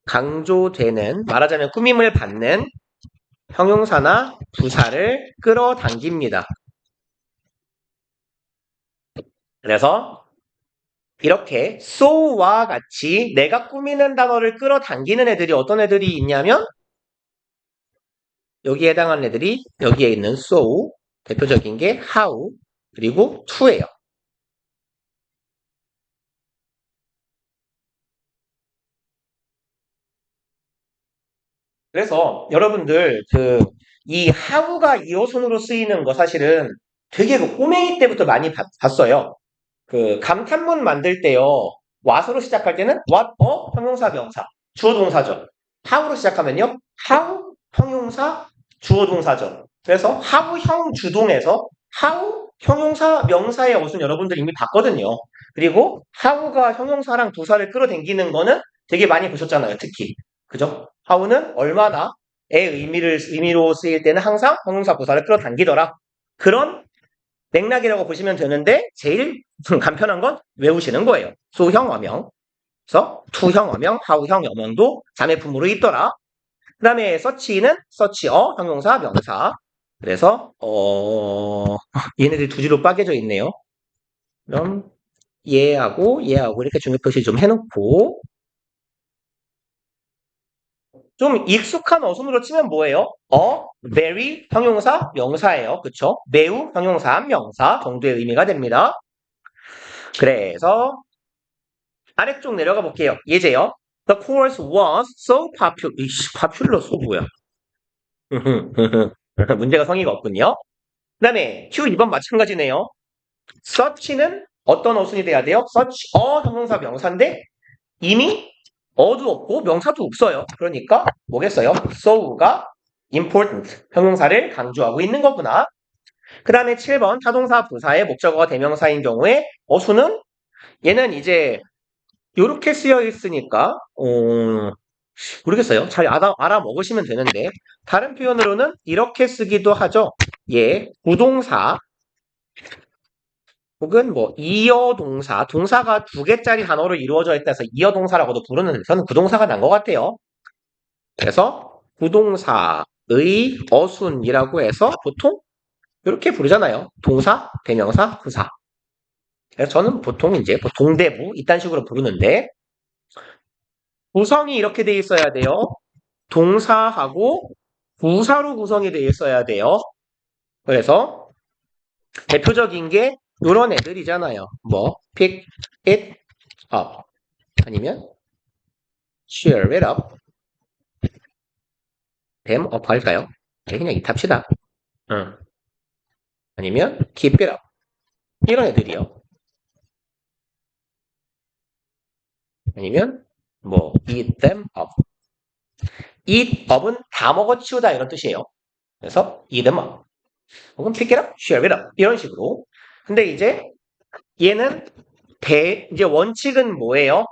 Speaker 1: 강조되는, 말하자면 꾸밈을 받는 형용사나 부사를 끌어당깁니다. 그래서 이렇게 so와 같이 내가 꾸미는 단어를 끌어당기는 애들이 어떤 애들이 있냐면 여기에 해당하는 애들이 여기에 있는 so, 대표적인 게 how, 그리고 to예요. 그래서 여러분들 이 how가 이어순으로 쓰이는 거 사실은 되게 꼬맹이 때부터 많이 봤어요. 감탄문 만들 때요. what으로 시작할 때는 what, 형용사, 명사, 주어, 동사죠. how로 시작하면요. how, 형용사, 주어, 동사죠. 그래서 how, 형, 주동에서 how, 형용사, 명사의 어순 여러분들 이미 봤거든요. 그리고 how가 형용사랑 부사를 끌어당기는 거는 되게 많이 보셨잖아요. 특히. 그죠? how는 얼마나 의 의미로 쓰일 때는 항상 형용사, 부사를 끌어당기더라. 그런 맥락이라고 보시면 되는데 제일 간편한 건 외우시는 거예요. 소형 어명. 그래서 투형 어명, 하우형 어명도 자매품으로 있더라. 그 다음에 서치는 서치어, 형용사, 명사. 그래서 얘네들이 두 줄로 빠개져 있네요. 그럼 얘하고 이렇게 중요 표시 좀 해놓고 좀 익숙한 어순으로 치면 뭐예요? very 형용사, 명사예요. 그쵸? 매우 형용사, 명사 정도의 의미가 됩니다. 그래서 아래쪽 내려가 볼게요. 예제요. The course was so popular. popular 소 뭐야? 문제가 성의가 없군요. 그 다음에 Q 2번 마찬가지네요. such는 어떤 어순이 돼야 돼요? such, 형용사 명사인데 이미 어도 없고 명사도 없어요. 그러니까 뭐겠어요? so가 important, 형용사를 강조하고 있는 거구나. 그 다음에 7번 타동사 부사의 목적어가 대명사인 경우에 어순은 얘는 이제 요렇게 쓰여 있으니까 모르겠어요. 잘 알아먹으시면 되는데 다른 표현으로는 이렇게 쓰기도 하죠. 부동사 혹은 뭐 이어동사, 동사가 두 개짜리 단어로 이루어져 있다 해서 이어동사라고도 부르는데 저는 부동사가 난 것 같아요. 그래서 부동사의 어순이라고 해서 보통 이렇게 부르잖아요. 동사, 대명사, 부사. 그래서 저는 보통 이제 동대부 이딴 식으로 부르는데 구성이 이렇게 돼 있어야 돼요. 동사하고 부사로 구성이 돼 있어야 돼요. 그래서 대표적인 게 이런 애들이잖아요. 뭐 pick it up 아니면 cheer it up them up 할까요? 네, 그냥 이탑시다. 아니면 keep it up 이런 애들이요. 아니면 뭐 eat them up eat up은 다 먹어치우다 이런 뜻이에요. 그래서 eat them up 혹은 pick it up, share it up 이런 식으로. 근데 이제 얘는 이제 원칙은 뭐예요?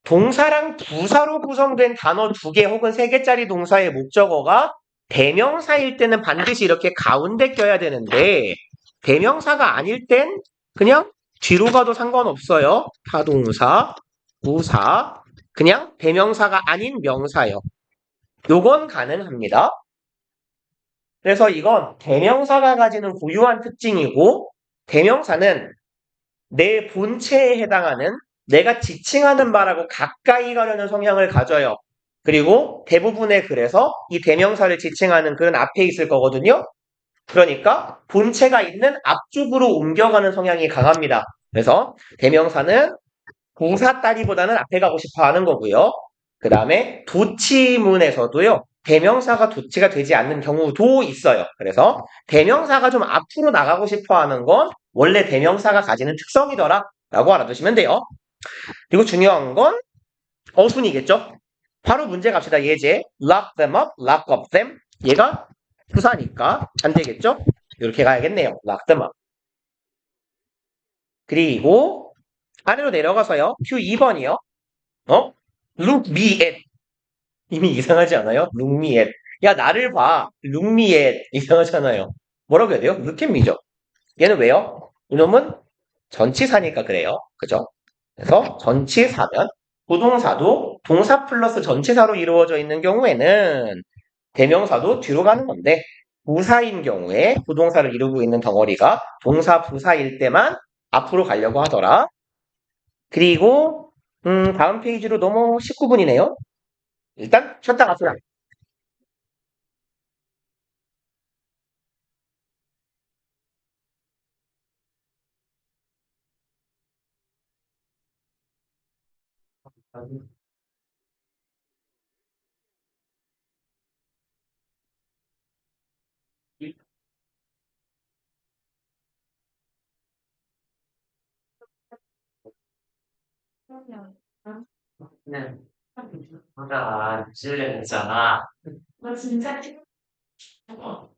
Speaker 1: 동사랑 부사로 구성된 단어 2개 혹은 3개짜리 동사의 목적어가 대명사일 때는 반드시 이렇게 가운데 껴야 되는데 대명사가 아닐 땐 그냥 뒤로 가도 상관없어요. 타동사, 부사, 그냥 대명사가 아닌 명사요. 요건 가능합니다. 그래서 이건 대명사가 가지는 고유한 특징이고, 대명사는 내 본체에 해당하는 내가 지칭하는 바라고 가까이 가려는 성향을 가져요. 그리고 대부분의 글에서 이 대명사를 지칭하는 글은 앞에 있을 거거든요. 그러니까 본체가 있는 앞쪽으로 옮겨가는 성향이 강합니다. 그래서 대명사는 동사 따리보다는 앞에 가고 싶어 하는 거고요. 그 다음에 도치문에서도요. 대명사가 도치가 되지 않는 경우도 있어요. 그래서 대명사가 좀 앞으로 나가고 싶어 하는 건 원래 대명사가 가지는 특성이더라 라고 알아두시면 돼요. 그리고 중요한 건 어순이겠죠. 바로 문제 갑시다. 예제 lock them up, lock up them. 얘가 부사니까 안 되겠죠? 이렇게 가야겠네요. lock them up. 그리고 아래로 내려가서요. q 2번이요. 어? look me at. 이미 이상하지 않아요? look me at. 야, 나를 봐. look me at. 이상하잖아요. 뭐라고 해야 돼요? look at me죠. 얘는 왜요? 이놈은 전치사니까 그래요. 그죠? 그래서 전치사면 부동사도 동사 플러스 전치사로 이루어져 있는 경우에는 대명사도 뒤로 가는 건데 부사인 경우에 부동사를 이루고 있는 덩어리가 동사 부사일 때만 앞으로 가려고 하더라. 그리고 다음 페이지로 넘어 19분이네요. 일단 쉬었다 갑시다.
Speaker 2: 네. 보다 질렸잖아. 너 진짜 어,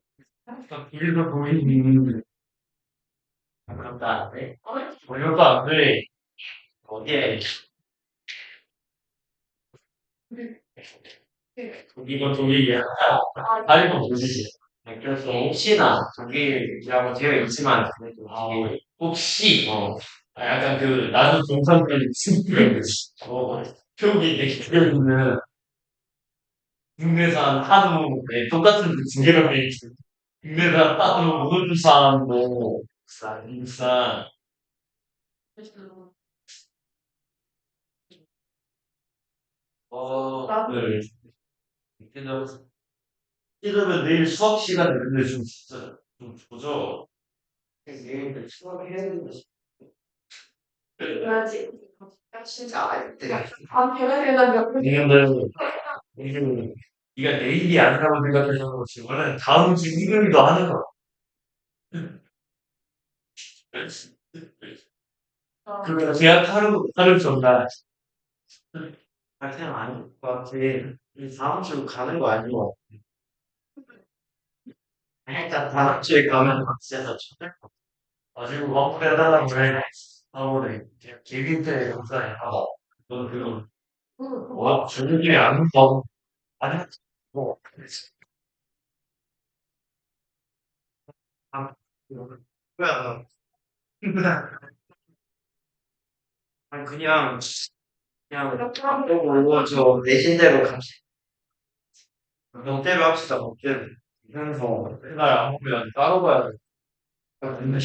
Speaker 2: 일도 보이니 그런다. 네. 보여도 안 돼. 어디에 이건 독일이야. 아니면 뭐지? 그래서 혹시나 독일이라고 되어 있지만 그래도 혹시 약간 그 나도 동상들이 친구가 표기 내게 있는 국내산 한우 똑같은 두 개가 돼 있어. 국내산 한우 호주산 뭐 인산 네. 그래서 이러면 내일 수업 시간에 근데 좀 진짜 좀 조져. 내일 수업 해야 되는데. 그래야지. 진짜 알때. 아, 배가 이게 네가 내일이 아니라고 생각해서 그렇지. 원래 다음 주 일요일도 하는 거야. 그러면 계약 하루 전날. 그냥 아닐 것 같아. 이 다음 주 가는 거 아니고. 일단 다음 주에 가면 진짜 좋을 것 같아. 지금 마무리하다가 왜 마무리 개빈테 영상에 너는 그거 준비 안 하고 아니 뭐 아, 왜안 아니 그냥 보고 저 내신대로 갑시다. 넉대로 합시다. 넉대로. 그래서 맨날 안 보면 따로 봐야 돼. 근데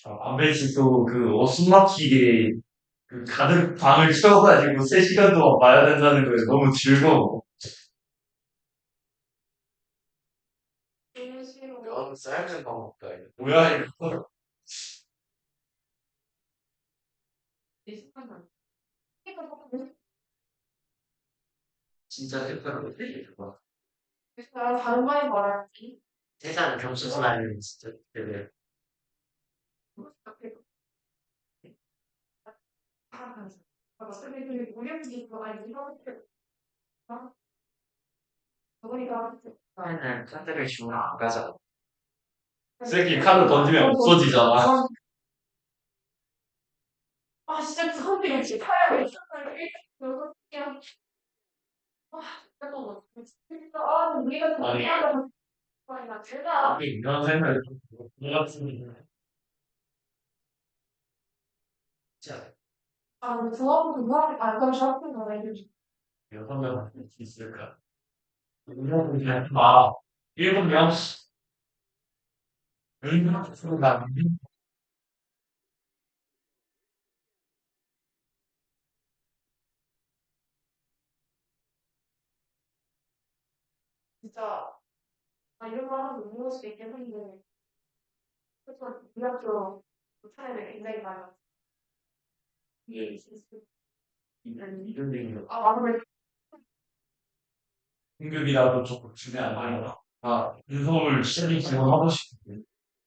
Speaker 2: 안배치 또그 어순 막히게 그 가득 방을 채워가지고 3시간 동안 봐야 된다는 거에 너무 즐거워. 면 쌀면 밥 먹다. 뭐야 이거. 진짜 색깔로 되게 좋아. 다른 말이 말할게. 세상 경수선 아니면 진짜 되게 맨날 카드를 주면 안 가잖아. 쓰레기 카드 던지면 없어지잖아. 아, 진짜 그거는 진짜 파야겠어. 그냥, 아, 잠깐만. 진짜, 아, 우리가 좀 미안하다. 나 제가. 이런 생각이 좀 같습니다. 진짜. 아, 중학교 안 가면 샤프인 거야, 이게. 6명한테 있을까? 아, 일곱 명? 얼마나 나
Speaker 3: 진짜 이런 말 하면 웃을 수도 있긴 한데 그래서 대학교 차이를 굉장히 많이 났어요.
Speaker 2: 예, 이런 얘기를
Speaker 3: 맞아요.
Speaker 2: 등급이라도 조금 주면 안 돼요. 아, 서울 시절이 지원하고 싶은데.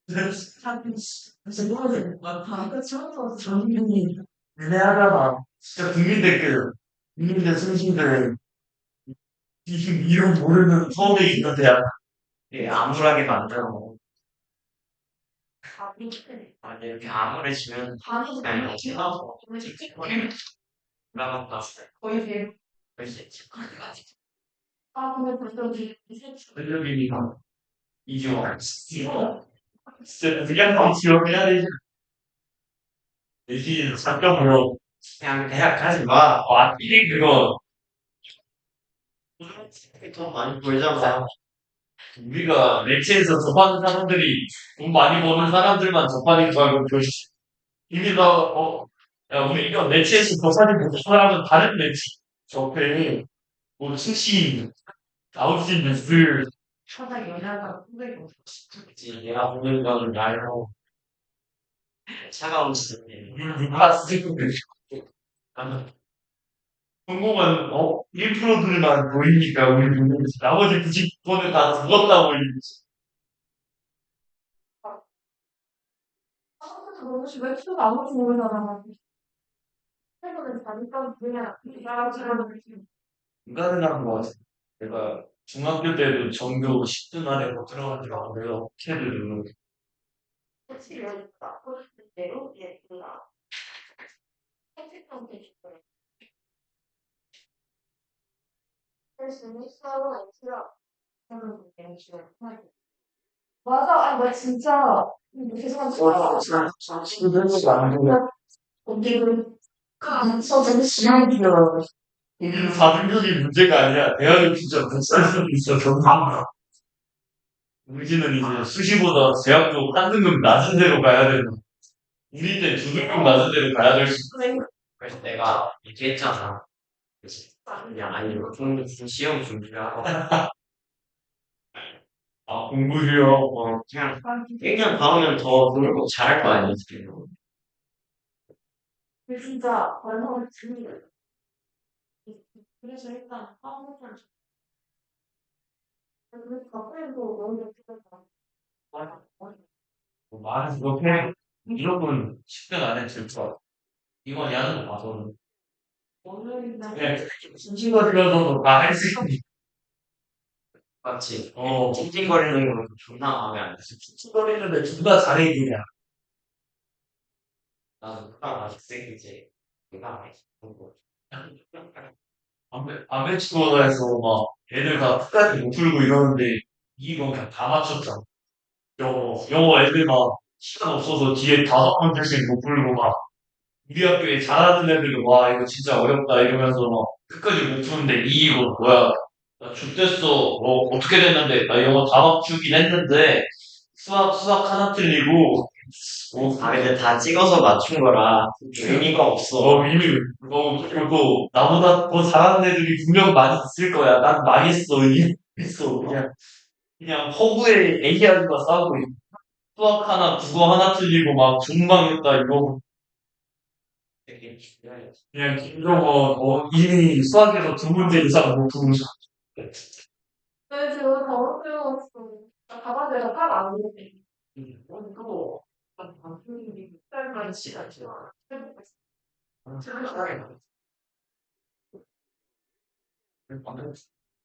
Speaker 2: 그래서 이거는 아까 처음부터 전문이 애매하잖아. 진짜 국민 댓글, 국민들 승신들 이름 모르는 서울에 있는 대학 예, 암울하게 만들어. 아, 이렇게 암울해지면 그냥 이렇게 하고 나갔다.
Speaker 3: 거의 대
Speaker 2: 그래서
Speaker 3: 근데 벌써
Speaker 2: 전력이니까 이지원. 진짜 그냥 지원해야 되지. 대신 잠깐만요. 그냥 대학 가지 마. 와, 이게 그거. 돈 많이 벌잖아. 우리가 매체에서 접하는 사람들이 돈 많이 버는 사람들만 접하는 거 알고 교시. 이미 야, 우리 이거 매체에서 접하는 그 사람은 다른 매체 접해. 뭐, 수시, 아웃시 뉴스.
Speaker 3: 천하의 연하가 후배가
Speaker 2: 그치, 내가 보는 거는 알고. 차가운 시대. 누가 쓰고 성공은 1%들만 보이니까 우리 눈에 나머지 99%는 다 죽었다 보이지.
Speaker 3: 그것이 왜 키도 아무것도 모르잖아. 최근에 자기가 그냥 나가지고
Speaker 2: 인간이라는 거 같아. 내가 중학교 때도 전교 10등 안에 못 들어가지 않고요. 캐를 누르는 게.
Speaker 3: 혹시 여기가 보실 대로 얘가 선택하면 되겠어요. 그래서 수학은 싫어. 저는 그냥 싫어. 맞아. 나 진짜 죄송한데
Speaker 2: 친구들도 많고,
Speaker 3: 언니를 너무 싫어요.
Speaker 2: 우리는 4등급이 문제가 아니야. 대학을 진짜 못살 수도 있어, 정말. 우리는 이제 수시보다 대학도 한 등급 낮은 데로 가야 되는. 우리 이제 두 등급 낮은 데로 가야 될 수 있어. 그래서 내가 얘기했잖아. 그래서 그냥 아니 시험 준비하고 아 공부해요. 그냥 1년 다음면 더 놀고 잘할 거 아니야.
Speaker 3: 진짜 얼마나 재미가 그래서 일단 한국을 그래도 너무 좋겠다.
Speaker 2: 말해서 그렇게 무조건 10등 안에 들 거야. 이건 야는 봐서는
Speaker 3: 오늘이나
Speaker 2: 그냥 찡찡거리면서도 다 할 수 있는. 맞지. 찡찡거리는 건 존나 마음에 안 들어. 찡찡거리는데 누가 잘해 그냥. 나도 누가 맛있지. 누가 맛있고. 아메치코에서 막 애들 다 끝까지 못 풀고 이러는데 이거 그냥 다 맞췄잖아. 영어 애들 막 시간 없어서 뒤에 5문제씩 못 풀고 막 우리 학교에 잘하는 애들은 와 이거 진짜 어렵다 이러면서 막 끝까지 못 푸는데 이거 뭐야 나 X됐어 어떻게 됐는데 나 영어 다 맞추긴 했는데 수학 하나 틀리고 근데 다 찍어서 맞춘 거라 의미가 없어. 그리고 나보다 더 잘하는 애들이 분명 많이 있을 거야. 난 망했어. 있어. 그냥 허구에 애기야기가 싸우고 있어. 수학 하나, 국어 하나 틀리고 막 존망했다 이거. 그냥 김정은 이미 수학에서 2문제 이상 못 풀고 있어.
Speaker 3: 네, 제가 다 어려웠어. 가방에다 팔안 오는데.
Speaker 2: 또
Speaker 3: 방송이 딸만 시간이야.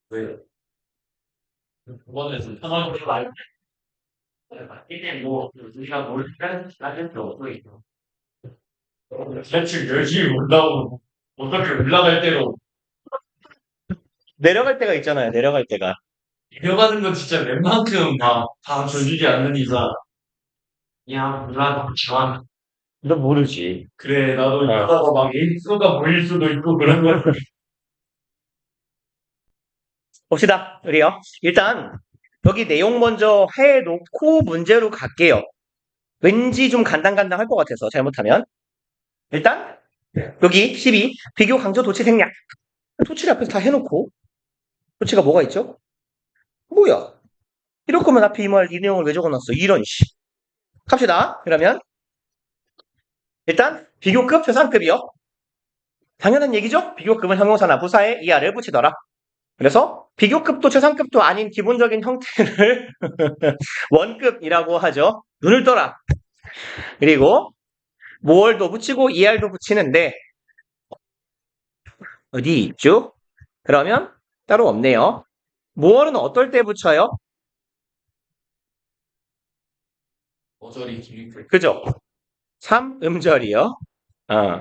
Speaker 2: 왜? 그거는 편하게 말. 이게 뭐 우리가 뭘 할수 없고 있어. 대충 열심히 올라오고 어떻게 올라갈 때로
Speaker 1: 내려갈 때가 있잖아요. 내려갈 때가.
Speaker 2: 내려가는 건 진짜 웬만큼 다 줘주지 않는 이상 그냥 올라가고 좋아.
Speaker 1: 너 모르지.
Speaker 2: 그래 나도 이러다가 막 일수가 보일 수도 있고 그런 거
Speaker 1: 봅시다. 우리요. 일단 여기 내용 먼저 해놓고 문제로 갈게요. 왠지 좀 간당간당할 것 같아서 잘못하면. 일단 여기 12 비교 강조 도치 생략. 도치를 앞에서 다 해놓고 도치가 뭐가 있죠? 뭐야? 이럴 거면 앞에 이 내용을 왜 적어놨어? 이런 씨. 갑시다. 그러면 일단 비교급 최상급이요. 당연한 얘기죠? 비교급은 형용사나 부사에 이하를 붙이더라. 그래서 비교급도 최상급도 아닌 기본적인 형태를 원급이라고 하죠. 눈을 떠라. 그리고 more도 붙이고 er도 붙이는데 어디 있죠? 그러면 따로 없네요. more는 어떨 때 붙여요?
Speaker 2: 어절이 길이
Speaker 1: 그죠? 3음절이요.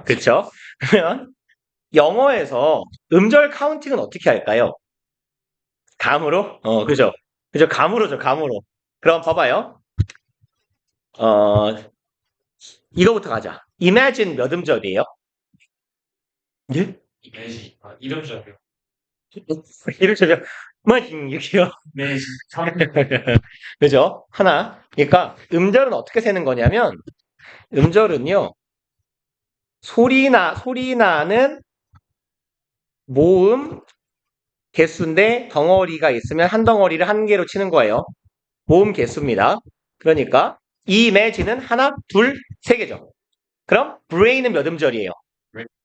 Speaker 1: 그쵸? 그러면 영어에서 음절 카운팅은 어떻게 할까요? 감으로? 그죠? 그죠? 감으로죠, 감으로. 그럼 봐봐요. 어, 이거부터 가자. imagine 몇 음절이에요? 예?
Speaker 2: 이매지. 이름적이요.
Speaker 1: 이름처럼, 뭐, 이렇게요.
Speaker 2: 이매지.
Speaker 1: 그죠? 하나. 그러니까, 음절은 어떻게 세는 거냐면, 음절은요, 소리 나는 모음 개수인데, 덩어리가 있으면 한 덩어리를 한 개로 치는 거예요. 모음 개수입니다. 그러니까, 이 매지는 하나, 둘, 세 개죠. 그럼, 브레인은 몇 음절이에요?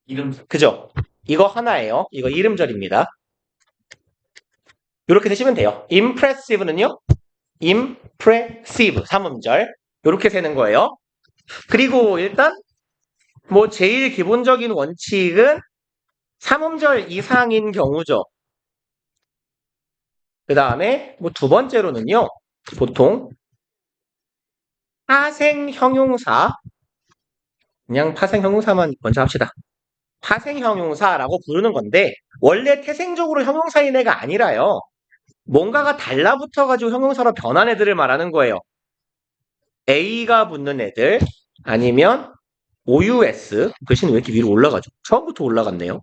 Speaker 2: 이름
Speaker 1: 그죠? 이거 하나예요. 이거 이름절입니다. 이렇게 되시면 돼요. impressive는요? impressive 3음절 이렇게 세는 거예요. 그리고 일단 뭐 제일 기본적인 원칙은 3음절 이상인 경우죠. 그 다음에 뭐 두 번째로는요. 보통 파생 형용사 그냥 파생 형용사만 먼저 합시다. 파생 형용사라고 부르는 건데 원래 태생적으로 형용사인 애가 아니라요. 뭔가가 달라붙어가지고 형용사로 변한 애들을 말하는 거예요. A가 붙는 애들 아니면 OUS 글씨는 왜 이렇게 위로 올라가죠? 처음부터 올라갔네요.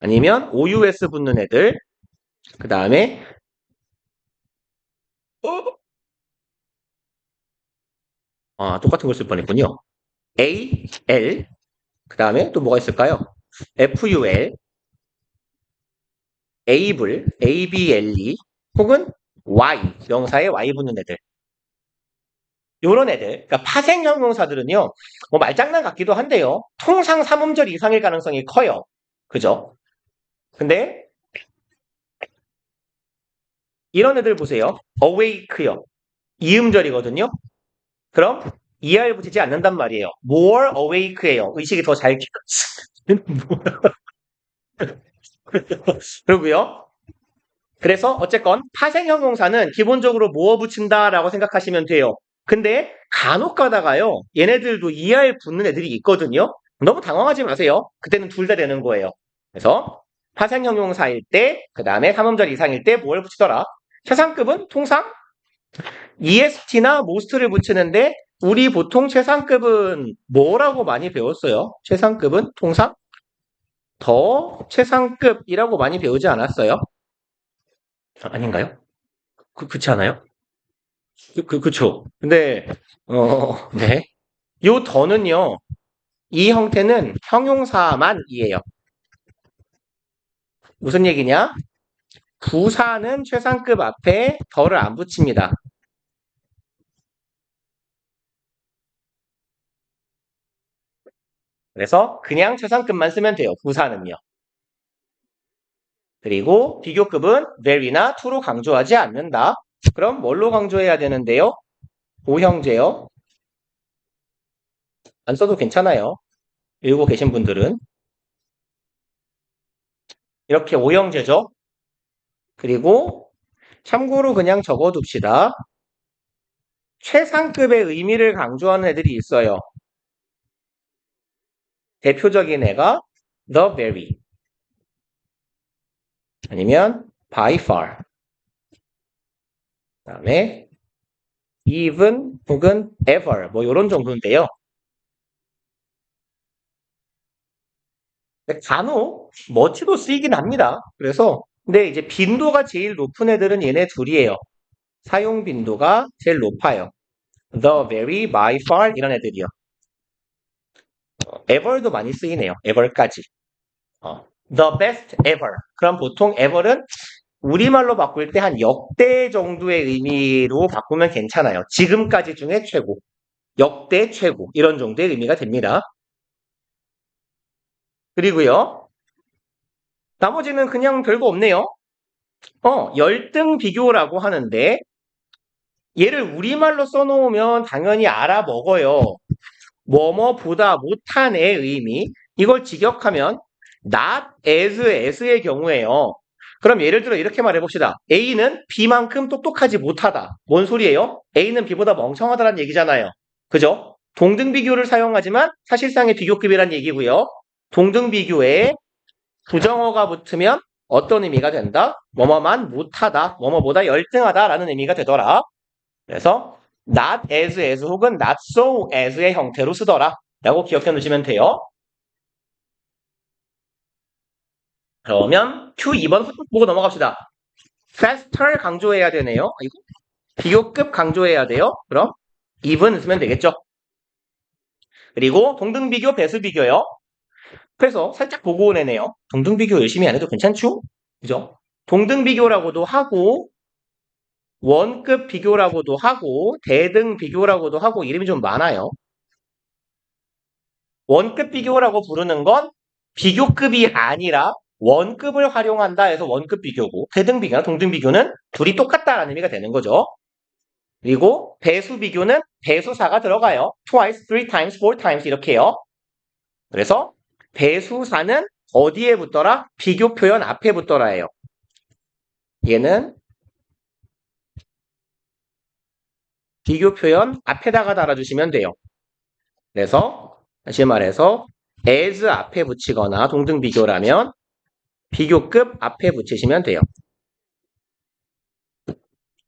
Speaker 1: 아니면 OUS 붙는 애들 그 다음에 똑같은 걸 쓸 뻔했군요. A, L 그 다음에 또 뭐가 있을까요? FUL able, ABLE 혹은 Y 명사에 Y 붙는 애들 요런 애들 그러니까 파생 형용사들은요 뭐 말장난 같기도 한데요 통상 3음절 이상일 가능성이 커요. 그죠? 근데 이런 애들 보세요. awake요. 이음절이거든요. 그럼 ER 붙이지 않는단 말이에요. more awake예요. 의식이 더 잘 그러고요. 그래서 어쨌건 파생 형용사는 기본적으로 more 붙인다라고 생각하시면 돼요. 근데 간혹 가다가요. 얘네들도 ER 붙는 애들이 있거든요. 너무 당황하지 마세요. 그때는 둘 다 되는 거예요. 그래서 파생 형용사일 때, 그 다음에 3음절 이상일 때 more 붙이더라. 최상급은 통상 EST나 most를 붙이는데 우리 보통 최상급은 뭐라고 많이 배웠어요? 최상급은 통상 더 최상급이라고 많이 배우지 않았어요? 아닌가요? 그렇지 않아요? 그쵸. 근데 네. 요 더는요. 이 형태는 형용사만이에요. 무슨 얘기냐? 부사는 최상급 앞에 더를 안 붙입니다. 그래서 그냥 최상급만 쓰면 돼요. 부사는요. 그리고 비교급은 very나 to로 강조하지 않는다. 그럼 뭘로 강조해야 되는데요? 오형제요. 안 써도 괜찮아요. 읽고 계신 분들은. 이렇게 오형제죠. 그리고 참고로 그냥 적어둡시다. 최상급의 의미를 강조하는 애들이 있어요. 대표적인 애가 the very 아니면 by far 그 다음에 even 혹은 ever 뭐 이런 정도인데요. 간혹 much도 쓰이긴 합니다. 그래서 근데 이제 빈도가 제일 높은 애들은 얘네 둘이에요. 사용 빈도가 제일 높아요. The, very, by far 이런 애들이요. ever도 많이 쓰이네요. ever까지. the best ever. 그럼 보통 ever은 우리말로 바꿀 때 한 역대 정도의 의미로 바꾸면 괜찮아요. 지금까지 중에 최고, 역대 최고 이런 정도의 의미가 됩니다. 그리고요. 나머지는 그냥 별거 없네요. 열등 비교라고 하는데 얘를 우리말로 써놓으면 당연히 알아먹어요. 뭐뭐보다 못한 의 의미. 이걸 직역하면 not as의 경우에요. 그럼 예를 들어 이렇게 말해봅시다. A는 B만큼 똑똑하지 못하다. 뭔 소리예요? A는 B보다 멍청하다는 얘기잖아요. 그죠? 동등 비교를 사용하지만 사실상의 비교급이란 얘기고요. 동등 비교에 부정어가 붙으면 어떤 의미가 된다? 뭐뭐만 못하다, 뭐뭐보다 열등하다라는 의미가 되더라. 그래서 not as 혹은 not so as의 형태로 쓰더라 라고 기억해 놓으시면 돼요. 그러면 Q2번 보고 넘어갑시다. faster 강조해야 되네요. 이거 비교급 강조해야 돼요. 그럼 even 쓰면 되겠죠. 그리고 동등비교, 배수비교요. 그래서 살짝 보고 오네요. 동등비교 열심히 안 해도 괜찮죠? 그죠? 동등비교라고도 하고 원급 비교라고도 하고 대등 비교라고도 하고 이름이 좀 많아요. 원급 비교라고 부르는 건 비교급이 아니라 원급을 활용한다 해서 원급 비교고 대등 비교나 동등 비교는 둘이 똑같다라는 의미가 되는 거죠. 그리고 배수 비교는 배수사가 들어가요. twice, three times, four times 이렇게요. 그래서 배수사는 어디에 붙더라? 비교 표현 앞에 붙더라예요. 얘는 비교 표현 앞에다가 달아주시면 돼요. 그래서 다시 말해서 as 앞에 붙이거나 동등 비교라면 비교급 앞에 붙이시면 돼요.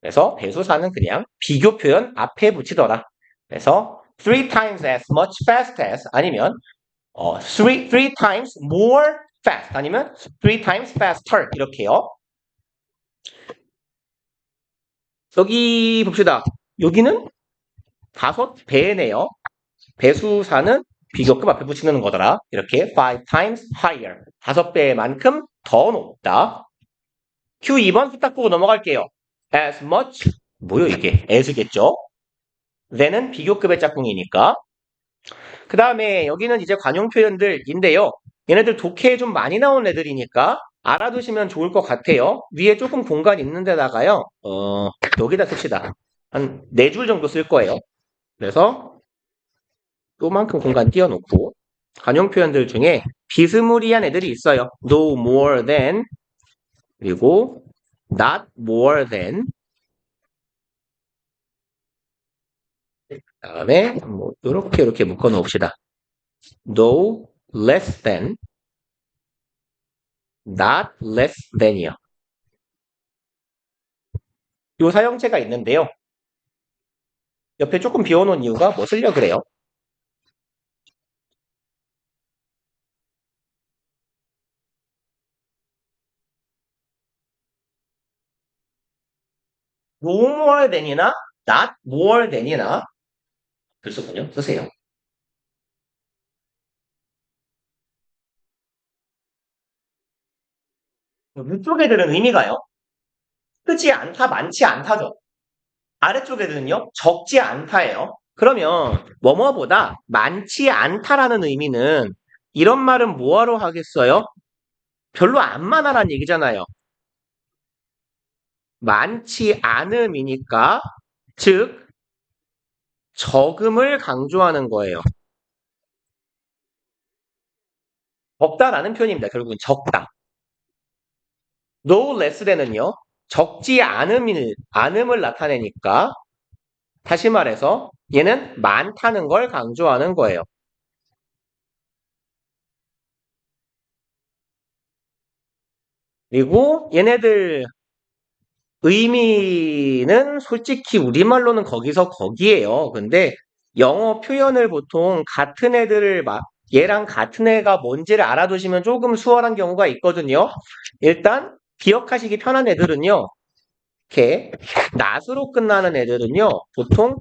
Speaker 1: 그래서 배수사는 그냥 비교 표현 앞에 붙이더라. 그래서 three times as much fast as 아니면 three times more fast 아니면 three times faster 이렇게요. 여기 봅시다. 여기는 5배네요. 배수사는 비교급 앞에 붙이는 거더라. 이렇게 five times higher. 5배만큼 더 높다. Q2번 후딱 보고 넘어갈게요. as much 뭐요 이게? as겠죠? then은 비교급의 짝꿍이니까. 그 다음에 여기는 이제 관용 표현들인데요. 얘네들 독해에 좀 많이 나온 애들이니까 알아두시면 좋을 것 같아요. 위에 조금 공간 있는 데다가요. 여기다 씁시다. 한 4줄 정도 쓸 거예요. 그래서 요만큼 공간 띄워놓고 관용 표현들 중에 비스무리한 애들이 있어요. no more than 그리고 not more than 그다음에 뭐 이렇게 묶어 놓읍시다. no less than not less than이요. 요 사형체가 있는데요. 옆에 조금 비워놓은 이유가 뭐 쓰려 그래요? no more than이나 not more than이나 글쓰군요. 쓰세요. 위쪽 애들은 의미가요. 크지 않다, 많지 않다죠. 아래쪽 애들은요. 적지 않다예요. 그러면 뭐뭐보다 많지 않다라는 의미는 이런 말은 뭐하러 하겠어요? 별로 안 많아라는 얘기잖아요. 많지 않음이니까 즉 적음을 강조하는 거예요. 적다라는 표현입니다. 결국은 적다. no less than은요. 적지 않음을 나타내니까 다시 말해서 얘는 많다는 걸 강조하는 거예요. 그리고 얘네들 의미는 솔직히 우리말로는 거기서 거기에요. 근데 영어 표현을 보통 같은 애들을 얘랑 같은 애가 뭔지를 알아두시면 조금 수월한 경우가 있거든요. 일단 기억하시기 편한 애들은요. 이렇게 not으로 끝나는 애들은요. 보통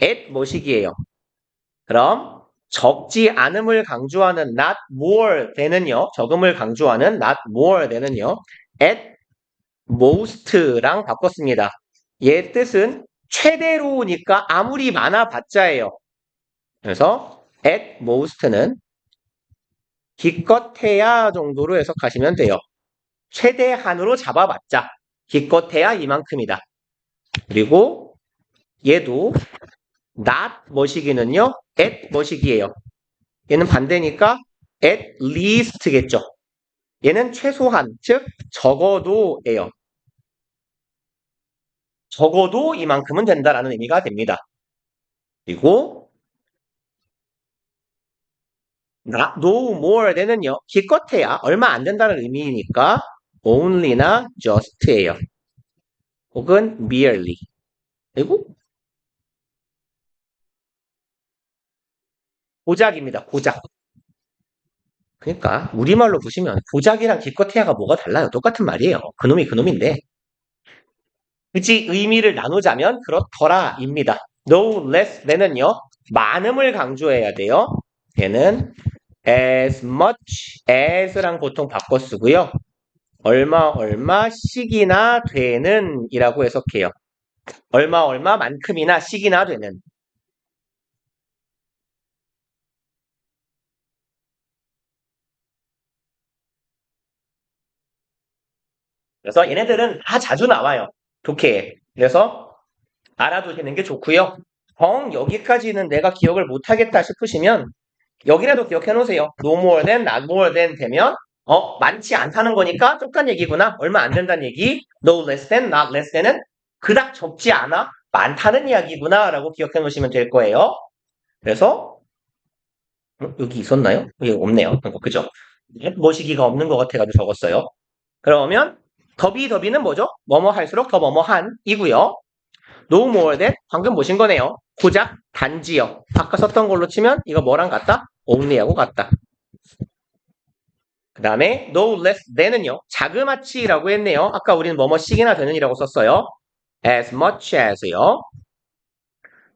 Speaker 1: at 뭐식이에요. 그럼 적지 않음을 강조하는 not more than은요. 적음을 강조하는 not more than은요. at most랑 바꿨습니다. 얘 뜻은 최대로니까 아무리 많아봤자예요. 그래서 at most는 기껏해야 정도로 해석하시면 돼요. 최대한으로 잡아봤자 기껏해야 이만큼이다. 그리고 얘도 not 뭐시기는요. at 뭐시기예요. 얘는 반대니까 at least겠죠. 얘는 최소한, 즉 적어도예요. 적어도 이만큼은 된다라는 의미가 됩니다. 그리고 no more than은요. 기껏해야 얼마 안 된다는 의미니까 only나 just예요. 혹은 merely. 그리고 고작입니다. 고작. 그러니까 우리말로 보시면 고작이랑 기껏해야가 뭐가 달라요? 똑같은 말이에요. 그놈이 그놈인데. 그치 의미를 나누자면 그렇더라입니다. No less than은요. 많음을 강조해야 돼요. 얘는 as much as랑 보통 바꿔 쓰고요. 얼마씩이나 되는 이라고 해석해요. 얼마만큼이나 씩이나 되는. 그래서 얘네들은 다 자주 나와요. 독해에. 그래서 알아두시는 게 좋고요. 여기까지는 내가 기억을 못하겠다 싶으시면 여기라도 기억해 놓으세요. No more than, not more than 되면 많지 않다는 거니까 똑같은 얘기구나. 얼마 안 된다는 얘기. No less than, not less than은 그닥 적지 않아. 많다는 이야기구나 라고 기억해 놓으시면 될 거예요. 그래서 여기 있었나요? 여기 없네요. 그죠? 뭐시기가 없는 것 같아가지고 적었어요. 그러면 더비는 뭐죠? 뭐뭐 할수록 더 뭐뭐한 이고요. No more than 방금 보신 거네요. 고작 단지요. 아까 썼던 걸로 치면 이거 뭐랑 같다? only하고 같다. 그 다음에 no less than은요. 자그마치라고 했네요. 아까 우리는 뭐뭐씩이나 되는이라고 썼어요. as much as요.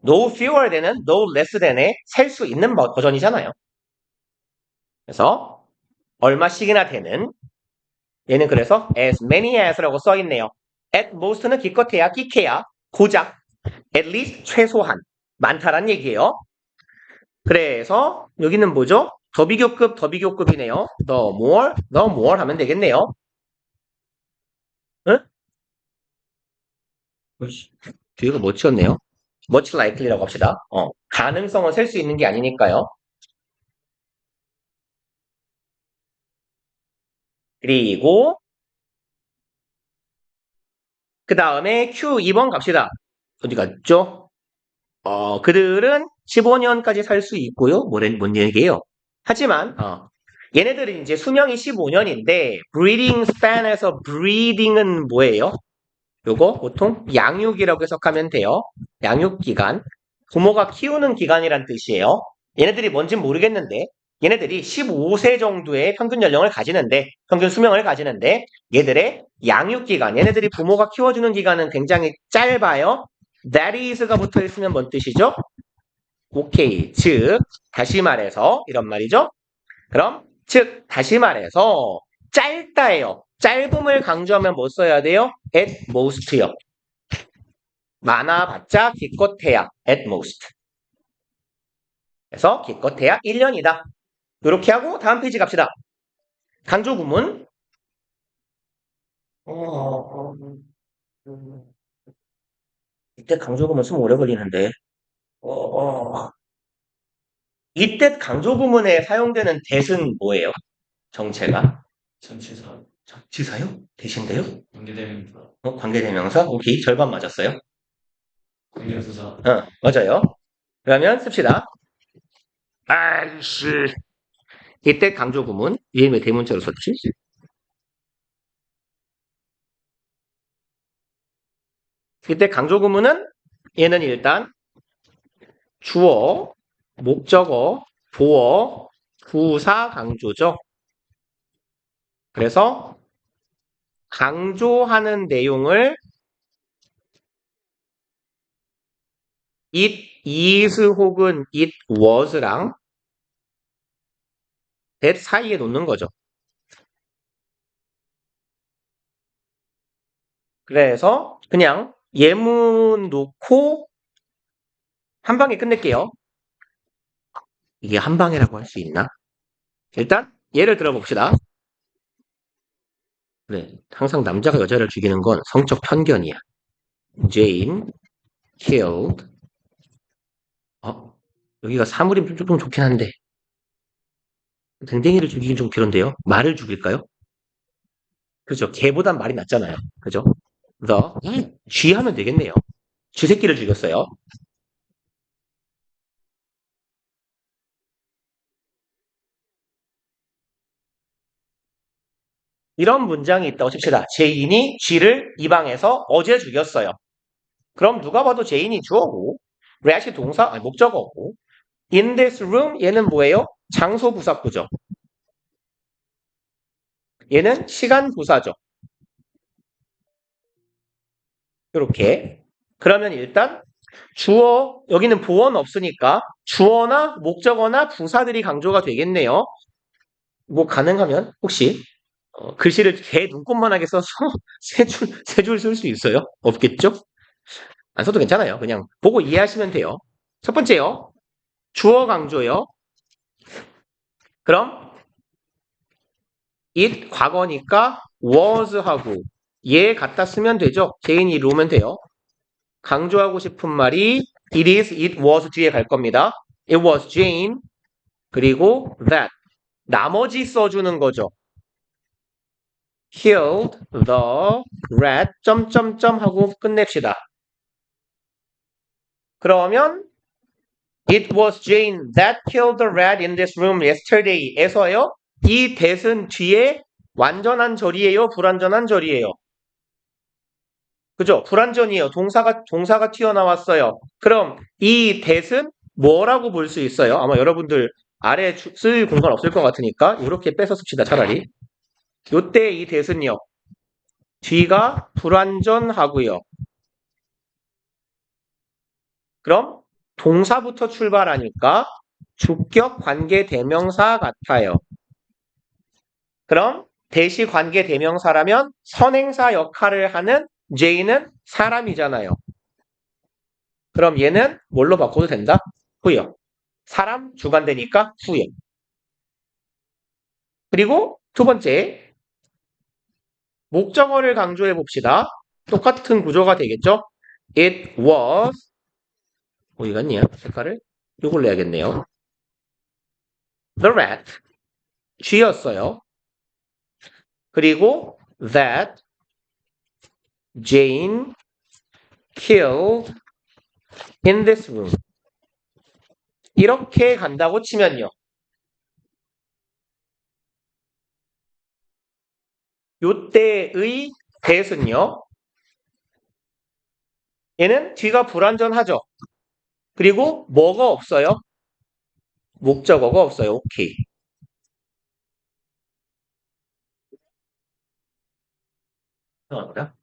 Speaker 1: no fewer than은 no less than에 셀 수 있는 버전이잖아요. 그래서 얼마씩이나 되는 얘는 그래서 as many as라고 써있네요. at most는 기껏해야 끼케야 고작 at least 최소한 많다란 얘기예요. 그래서 여기는 뭐죠? 더비교급이네요. the more 하면 되겠네요. 응? 뒤가 뭐 치웠네요? much likely라고 합시다. 가능성은 셀 수 있는 게 아니니까요. 그리고 그 다음에 Q 2번 갑시다. 어디 갔죠? 그들은 15년까지 살 수 있고요. 뭔 얘기예요? 하지만 얘네들은 이제 수명이 15년인데 breeding span에서 breeding은 뭐예요? 요거 보통 양육이라고 해석하면 돼요. 양육 기간. 부모가 키우는 기간이란 뜻이에요. 얘네들이 뭔진 모르겠는데 얘네들이 15세 정도의 평균 연령을 가지는데 평균 수명을 가지는데 얘들의 양육 기간, 얘네들이 부모가 키워주는 기간은 굉장히 짧아요. That is가 붙어 있으면 뭔 뜻이죠? 오케이. 즉 다시 말해서 이런 말이죠. 그럼 즉 다시 말해서 짧다예요. 짧음을 강조하면 뭐 써야 돼요? at most요. 많아봤자 기껏해야 at most. 그래서 기껏해야 1년이다. 이렇게 하고 다음 페이지 갑시다. 강조 구문. 이때 강조 구문 쓰면 오래 걸리는데. 이때 강조 구문에 사용되는 대은 뭐예요? 정체가?
Speaker 2: 전치사.
Speaker 1: 지사요? 대신데요?
Speaker 2: 관계대명사.
Speaker 1: 관계대명사? 오케이. 절반 맞았어요.
Speaker 2: 관계수사.
Speaker 1: 맞아요. 그러면 씁시다. 아이씨. 이때 강조 구문. 얘는 왜 대문자로 썼지? 이때 강조 구문은 얘는 일단 주어, 목적어, 보어, 부사 강조죠. 그래서 강조하는 내용을 it is 혹은 it was랑 that 사이에 놓는 거죠. 그래서 그냥 예문 놓고 한 방에 끝낼게요. 이게 한 방이라고 할 수 있나? 일단 예를 들어봅시다. 그래, 항상 남자가 여자를 죽이는 건 성적 편견이야. Jane killed. 여기가 사물임 좀 좋긴 한데 댕댕이를 죽이긴 좀 그런데요. 말을 죽일까요? 그죠? 개보단 말이 낫잖아요. 그죠? 쥐 하면 되겠네요. 쥐 새끼를 죽였어요. 이런 문장이 있다고 칩시다. 제인이 쥐를 이 방에서 어제 죽였어요. 그럼 누가 봐도 제인이 주어고, rat이 동사, 아니, 목적어고, in this room 얘는 뭐예요? 장소 부사구죠. 얘는 시간 부사죠. 이렇게. 그러면 일단 주어, 여기는 보어는 없으니까 주어나 목적어나 부사들이 강조가 되겠네요. 뭐 가능하면 혹시 글씨를 개 눈곱만하게 써서 세 줄 쓸 수 있어요? 없겠죠? 안 써도 괜찮아요. 그냥 보고 이해하시면 돼요. 첫 번째요. 주어 강조요. 그럼 it 과거니까 was 하고 얘 갖다 쓰면 되죠. 제인이 오면 돼요. 강조하고 싶은 말이 it is, it was 뒤에 갈 겁니다. It was Jane 그리고 that 나머지 써주는 거죠. killed the rat 점점점 하고 끝냅시다. 그러면 it was Jane that killed the rat in this room yesterday 에서요. 이 that은 뒤에 완전한 절이에요? 불완전한 절이에요? 그죠? 불완전이에요. 동사가 튀어나왔어요. 그럼 이 that은 뭐라고 볼 수 있어요? 아마 여러분들 아래 쓸 공간 없을 것 같으니까 이렇게 뺏어 씁시다 차라리. 요때 이 that은요. 뒤가 불완전하고요. 그럼 동사부터 출발하니까 주격 관계 대명사 같아요. 그럼 대시 관계 대명사라면 선행사 역할을 하는 J는 사람이잖아요. 그럼 얘는 뭘로 바꿔도 된다? 후요. 사람 주관되니까 후요. 그리고 두 번째 목적어를 강조해 봅시다. 똑같은 구조가 되겠죠? It was 어디 갔냐? 색깔을 이걸 내야겠네요. The rat 쥐였어요. 그리고 that Jane killed in this room. 이렇게 간다고 치면요. 요때의 that은요. 얘는 뒤가 불완전하죠. 그리고 뭐가 없어요? 목적어가 없어요. 오케이. 뭐야?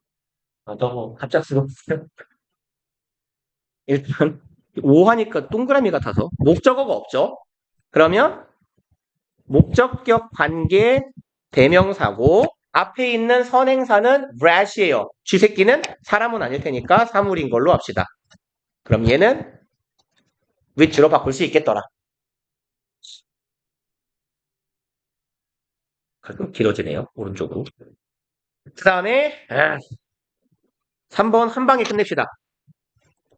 Speaker 1: 너무 갑작스럽어요. 일단 5 하니까 동그라미 같아서 목적어가 없죠. 그러면 목적격 관계 대명사고 앞에 있는 선행사는 rat이에요. 쥐새끼는 사람은 아닐 테니까 사물인 걸로 합시다. 그럼 얘는 which로 바꿀 수 있겠더라. 가끔 길어지네요. 오른쪽으로. 그 다음에 3번 한 방에 끝냅시다.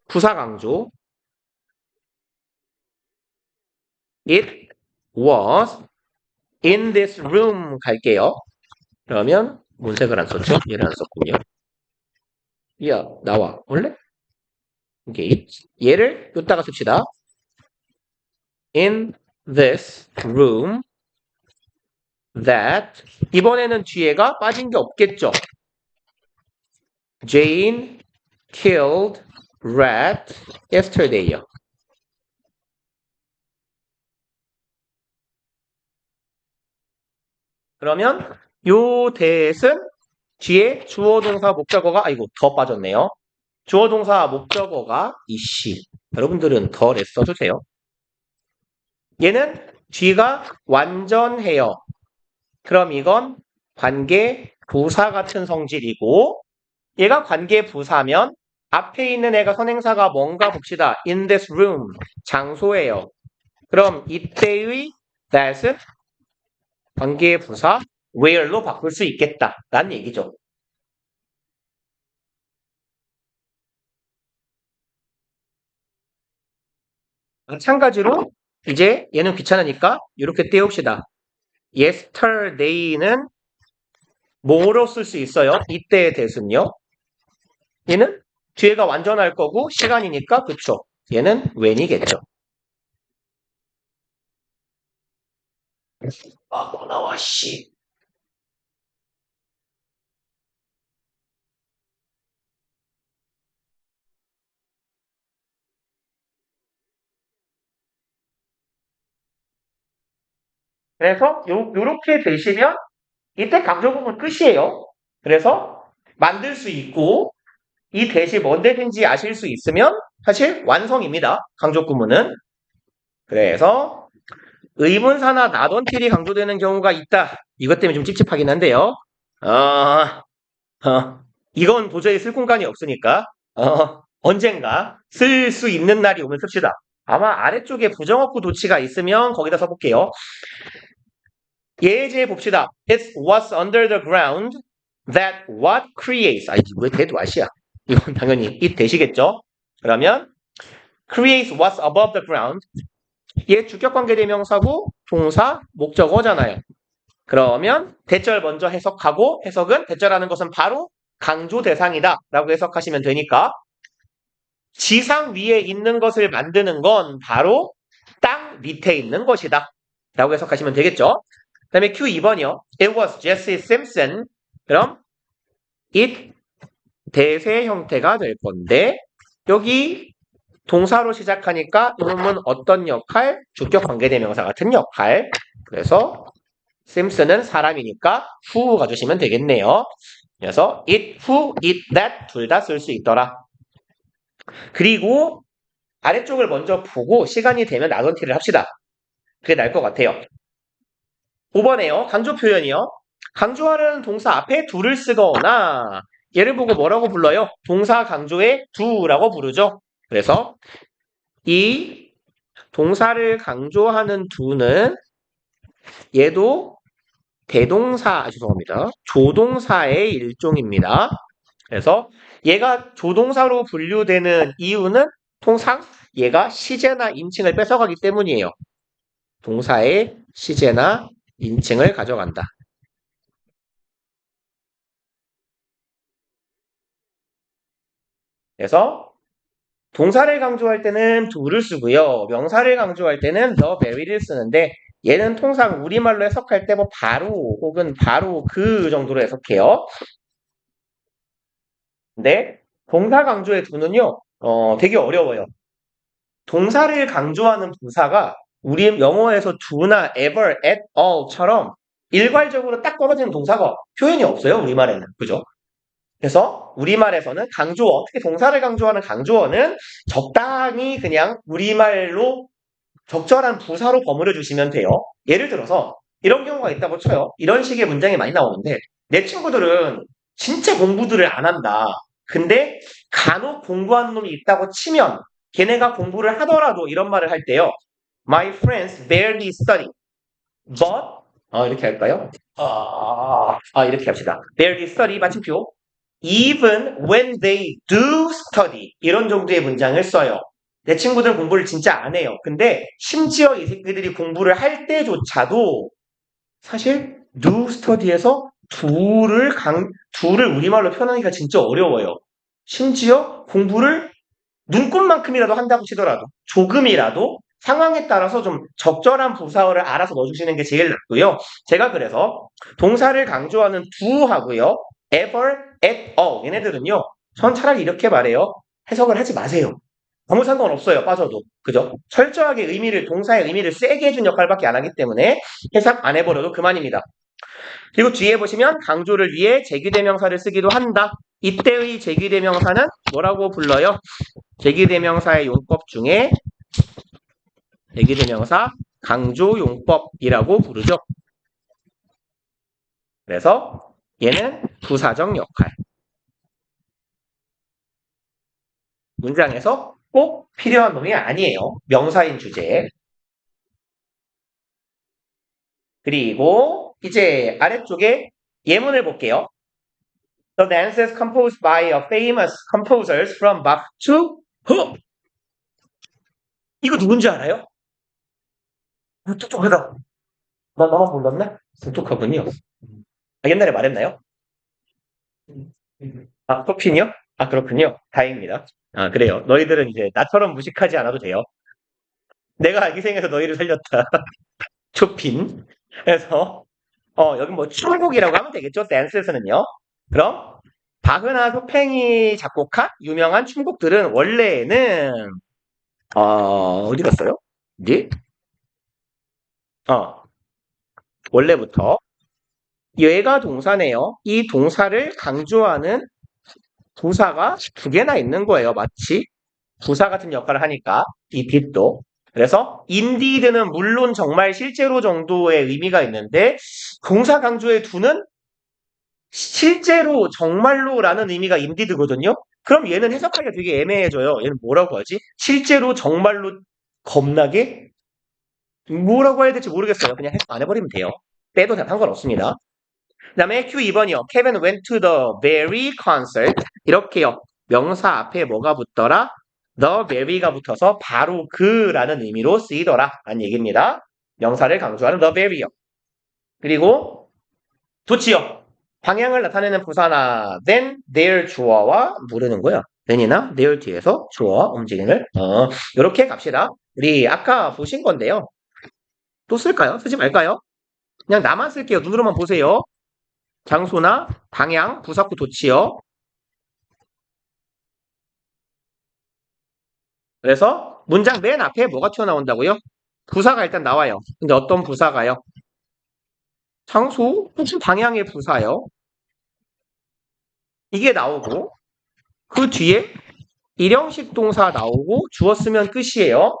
Speaker 1: 부사 강조. It was in this room 갈게요. 그러면 문색을 안 썼죠? 얘를 안 썼군요. 야, 나와. 원래? 오케이. 얘를 여기다가 씁시다. In this room that 이번에는 뒤에가 빠진 게 없겠죠. Jane killed rat yesterday요. 그러면 요 that은 뒤에 주어 동사 목적어가 아이고 더 빠졌네요. 주어 동사 목적어가 이씨. 여러분들은 더를 써주세요. 얘는 뒤가 완전해요. 그럼 이건 관계 부사 같은 성질이고 얘가 관계 부사면 앞에 있는 애가 선행사가 뭔가 봅시다. In this room. 장소예요. 그럼 이때의 that은 관계 부사 where로 바꿀 수 있겠다. 라는 얘기죠. 마찬가지로 이제 얘는 귀찮으니까 이렇게 떼웁시다. yesterday는 뭐로 쓸 수 있어요? 이때의 대순요. 얘는 뒤에가 완전할 거고 시간이니까 그쵸. 얘는 when이겠죠. 아, 뭐 나와 씨. 그래서 요렇게 되시면 이때 강조 부분 끝이에요. 그래서 만들 수 있고 이 대시 뭔 대신지 아실 수 있으면 사실 완성입니다. 강조 구문은. 그래서 의문사나 나돈틸이 강조되는 경우가 있다. 이것 때문에 좀 찝찝하긴 한데요. 이건 도저히 쓸 공간이 없으니까 언젠가 쓸 수 있는 날이 오면 씁시다. 아마 아래쪽에 부정어구 도치가 있으면 거기다 써볼게요. 예제 봅시다. It's what's under the ground that what creates. 아이, 왜 대도 아시야? 이건 당연히 it 되시겠죠? 그러면 creates what's above the ground. 얘 주격관계대명사고 동사 목적어잖아요. 그러면 대절 먼저 해석하고 해석은 대절하는 것은 바로 강조 대상이다 라고 해석하시면 되니까 지상 위에 있는 것을 만드는 건 바로 땅 밑에 있는 것이다 라고 해석하시면 되겠죠. 그 다음에 Q2번이요. It was Jesse Simpson. 그럼 it 대세 형태가 될 건데 여기 동사로 시작하니까 이놈은 어떤 역할? 주격 관계대명사 같은 역할. 그래서 Simpson은 사람이니까 who 가주시면 되겠네요. 그래서 it, who, it, that 둘 다 쓸 수 있더라. 그리고 아래쪽을 먼저 보고 시간이 되면 나돈티를 합시다. 그게 나을 것 같아요. 5번에요. 강조 표현이요. 강조하는 동사 앞에 do를 쓰거나 얘를 보고 뭐라고 불러요? 동사 강조에 do라고 부르죠. 그래서 이 동사를 강조하는 do는 얘도 대동사, 죄송합니다. 조동사의 일종입니다. 그래서 얘가 조동사로 분류되는 이유는 통상 얘가 시제나 인칭을 뺏어가기 때문이에요. 동사의 시제나 인칭을 가져간다. 그래서 동사를 강조할 때는 do를 쓰고요. 명사를 강조할 때는 the very를 쓰는데 얘는 통상 우리말로 해석할 때 뭐 바로 혹은 바로 그 정도로 해석해요. 근데 동사 강조의 do는요. 되게 어려워요. 동사를 강조하는 부사가 우리 영어에서 do나 ever, at all처럼 일괄적으로 딱 떨어지는 동사가 표현이 없어요. 우리말에는. 그죠? 그래서 우리말에서는 강조어, 특히 동사를 강조하는 강조어는 적당히 그냥 우리말로 적절한 부사로 버무려 주시면 돼요. 예를 들어서 이런 경우가 있다고 쳐요. 이런 식의 문장이 많이 나오는데 내 친구들은 진짜 공부들을 안 한다. 근데 간혹 공부하는 놈이 있다고 치면 걔네가 공부를 하더라도 이런 말을 할 때요. My friends barely study. But 이렇게 할까요? 이렇게 합시다. barely study 마침표. Even when they do study. 이런 정도의 문장을 써요. 내 친구들 공부를 진짜 안 해요. 근데 심지어 이 새끼들이 공부를 할 때조차도 사실 do study에서 do를 우리말로 표현하기가 진짜 어려워요. 심지어 공부를 눈꽃만큼이라도 한다고 치더라도 조금이라도 상황에 따라서 좀 적절한 부사어를 알아서 넣어주시는 게 제일 낫고요. 제가 그래서 동사를 강조하는 do 하고요. ever, at all 얘네들은요. 전 차라리 이렇게 말해요. 해석을 하지 마세요. 아무 상관없어요. 빠져도. 그죠? 철저하게 동사의 의미를 세게 해준 역할밖에 안 하기 때문에 해석 안 해버려도 그만입니다. 그리고 뒤에 보시면 강조를 위해 제귀대명사를 쓰기도 한다. 이때의 제귀대명사는 뭐라고 불러요? 제귀대명사의 용법 중에 제귀대명사 강조용법이라고 부르죠. 그래서 얘는 부사적 역할. 문장에서 꼭 필요한 놈이 아니에요. 명사인 주제에. 그리고 이제 아래쪽에 예문을 볼게요. The dances composed by a famous composers from Bach to who? 이거 누군지 알아요? 똑똑하다. 나만 몰랐네? 똑똑하군요. 옛날에 말했나요? 토핀이요? 그렇군요. 다행입니다. 그래요. 너희들은 이제 나처럼 무식하지 않아도 돼요. 내가 기생해서 너희를 살렸다. 초핀. 그래서 여기 뭐 충곡이라고 하면 되겠죠. 댄스에서는요. 그럼 바흐나 쇼팽이 작곡한 유명한 춤곡들은 원래는 어디 갔어요? 네? 원래부터 얘가 동사네요. 이 동사를 강조하는 부사가 두 개나 있는 거예요. 마치 부사 같은 역할을 하니까 이 did도. 그래서 indeed는 물론 정말 실제로 정도의 의미가 있는데 동사 강조의 do는 실제로 정말로라는 의미가 indeed거든요. 그럼 얘는 해석하기가 되게 애매해져요. 얘는 뭐라고 하지? 실제로 정말로 겁나게? 뭐라고 해야 될지 모르겠어요. 그냥 해석 안 해버리면 돼요. 빼도 상관없습니다. 그 다음에 Q2번이요. Kevin went to the very concert. 이렇게요. 명사 앞에 뭐가 붙더라? The very가 붙어서 바로 그라는 의미로 쓰이더라. 라는 얘기입니다. 명사를 강조하는 the very요. 그리고 도치요. 방향을 나타내는 부사나 then, their 주어와 모르는 거야. then이나 their 뒤에서 주어와 움직임을 이렇게 갑시다. 우리 아까 보신 건데요. 또 쓸까요? 쓰지 말까요? 그냥 나만 쓸게요. 눈으로만 보세요. 장소나 방향, 부사구 도치요. 그래서 문장 맨 앞에 뭐가 튀어나온다고요? 부사가 일단 나와요. 근데 어떤 부사가요? 장소 혹은 방향의 부사요. 이게 나오고 그 뒤에 일형식 동사 나오고 주어 쓰면 끝이에요.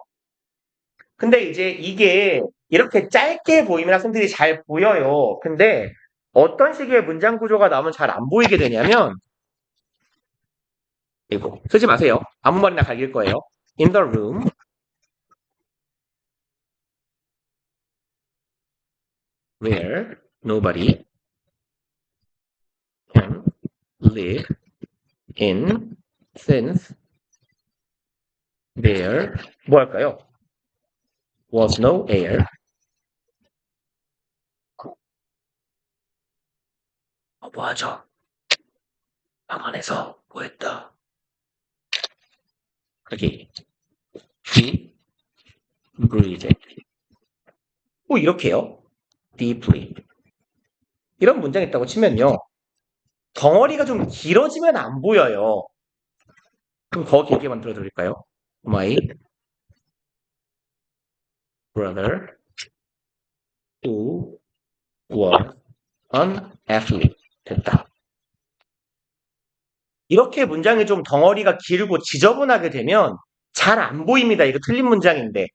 Speaker 1: 근데 이제 이게 이렇게 짧게 보이면 학생들이 잘 보여요. 근데 어떤 식의 문장 구조가 나오면 잘 안 보이게 되냐면 이거 쓰지 마세요. 아무 말이나 갈길 거예요. In the room where nobody can live in since there 뭐 할까요? was no air. 뭐하죠? 방 안에서 뭐 했다? 여기 he breathed. 이렇게요. deeply. 이런 문장이 있다고 치면요. 덩어리가 좀 길어지면 안 보여요. 그럼 더 길게 만들어 드릴까요? My brother who was an athlete. 됐다. 이렇게 문장이 좀 덩어리가 길고 지저분하게 되면 잘 안 보입니다. 이거 틀린 문장인데.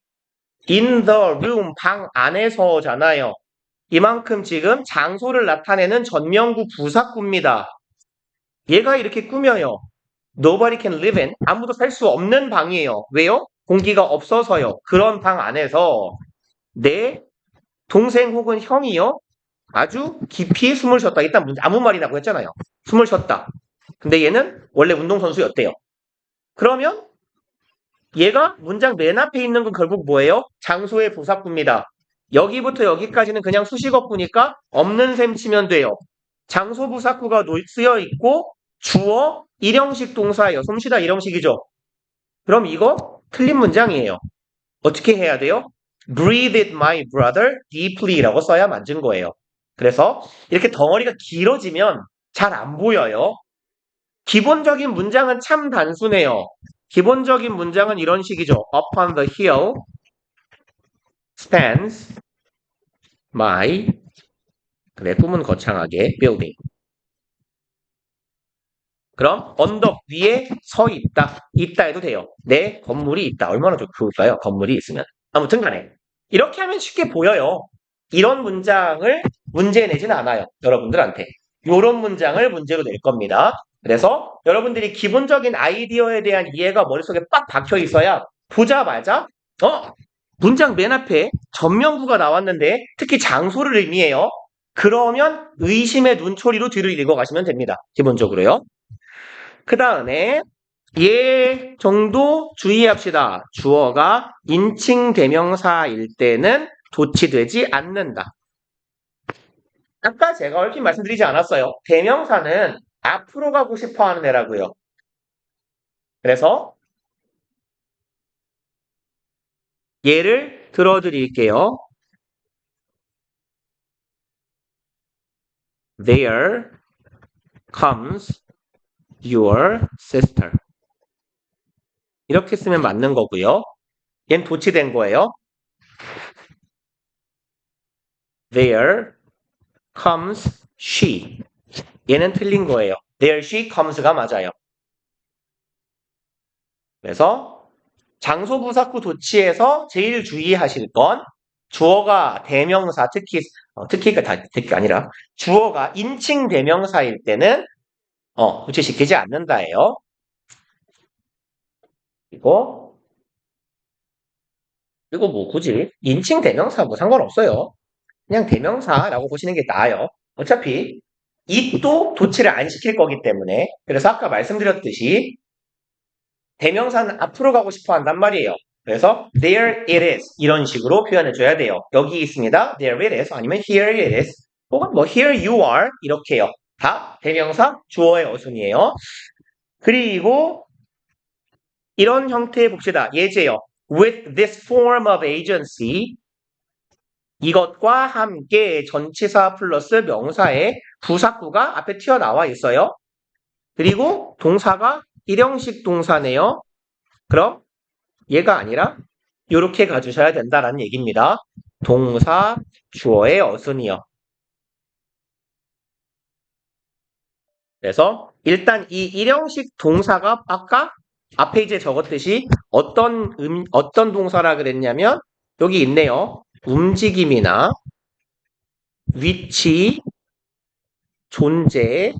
Speaker 1: In the room, 방 안에서잖아요. 이만큼 지금 장소를 나타내는 전명구 부사구입니다. 얘가 이렇게 꾸며요. Nobody can live in. 아무도 살 수 없는 방이에요. 왜요? 공기가 없어서요. 그런 방 안에서 내 동생 혹은 형이요. 아주 깊이 숨을 쉬었다. 일단 아무 말이라고 했잖아요. 숨을 쉬었다. 근데 얘는 원래 운동선수였대요. 그러면 얘가 문장 맨 앞에 있는 건 결국 뭐예요? 장소의 부사구입니다. 여기부터 여기까지는 그냥 수식어구니까 없는 셈 치면 돼요. 장소 부사구가 쓰여 있고 주어 일형식 동사예요. 솜씨다 일형식이죠. 그럼 이거 틀린 문장이에요. 어떻게 해야 돼요? Breathed my brother deeply라고 써야 맞은 거예요. 그래서 이렇게 덩어리가 길어지면 잘 안 보여요. 기본적인 문장은 참 단순해요. 기본적인 문장은 이런 식이죠. Upon the hill stands my 그래, 꿈은 거창하게 building. 그럼 언덕 위에 서 있다. 있다 해도 돼요. 내 건물이 있다. 얼마나 좋을까요? 건물이 있으면. 아무튼 간에 이렇게 하면 쉽게 보여요. 이런 문장을 문제 내지는 않아요. 여러분들한테. 이런 문장을 문제로 낼 겁니다. 그래서 여러분들이 기본적인 아이디어에 대한 이해가 머릿속에 빡 박혀 있어야 보자마자 문장 맨 앞에 전면부가 나왔는데 특히 장소를 의미해요. 그러면 의심의 눈초리로 뒤를 읽어가시면 됩니다. 기본적으로요. 그 다음에 얘 정도 주의합시다. 주어가 인칭 대명사일 때는 도치되지 않는다. 아까 제가 얼핏 말씀드리지 않았어요. 대명사는 앞으로 가고 싶어 하는 애라고요. 그래서 예를 들어드릴게요. There comes your sister. 이렇게 쓰면 맞는 거고요. 얘는 도치된 거예요. There comes she. 얘는 틀린 거예요. There she comes가 맞아요. 그래서 장소 부사구 도치에서 제일 주의하실 건 주어가 대명사 특히가 특히가 아니라 주어가 인칭 대명사일 때는 도치시키지 않는다예요. 그리고 뭐 굳이 인칭 대명사 뭐 상관없어요. 그냥 대명사라고 보시는 게 나아요. 어차피 it도 도치를 안 시킬 거기 때문에. 그래서 아까 말씀드렸듯이 대명사는 앞으로 가고 싶어 한단 말이에요. 그래서 there it is 이런 식으로 표현해줘야 돼요. 여기 있습니다. there it is 아니면 here it is 혹은 뭐 here you are 이렇게요. 다 대명사 주어의 어순이에요. 그리고 이런 형태의 봅시다. 예제요. With this form of agency 이것과 함께 전치사 플러스 명사의 부사구가 앞에 튀어나와 있어요. 그리고 동사가 일형식 동사네요. 그럼 얘가 아니라 이렇게 가주셔야 된다라는 얘기입니다. 동사 주어의 어순이요. 그래서 일단 이 일형식 동사가 아까 앞에 이제 적었듯이 어떤 동사라 그랬냐면 여기 있네요. 움직임이나 위치, 존재,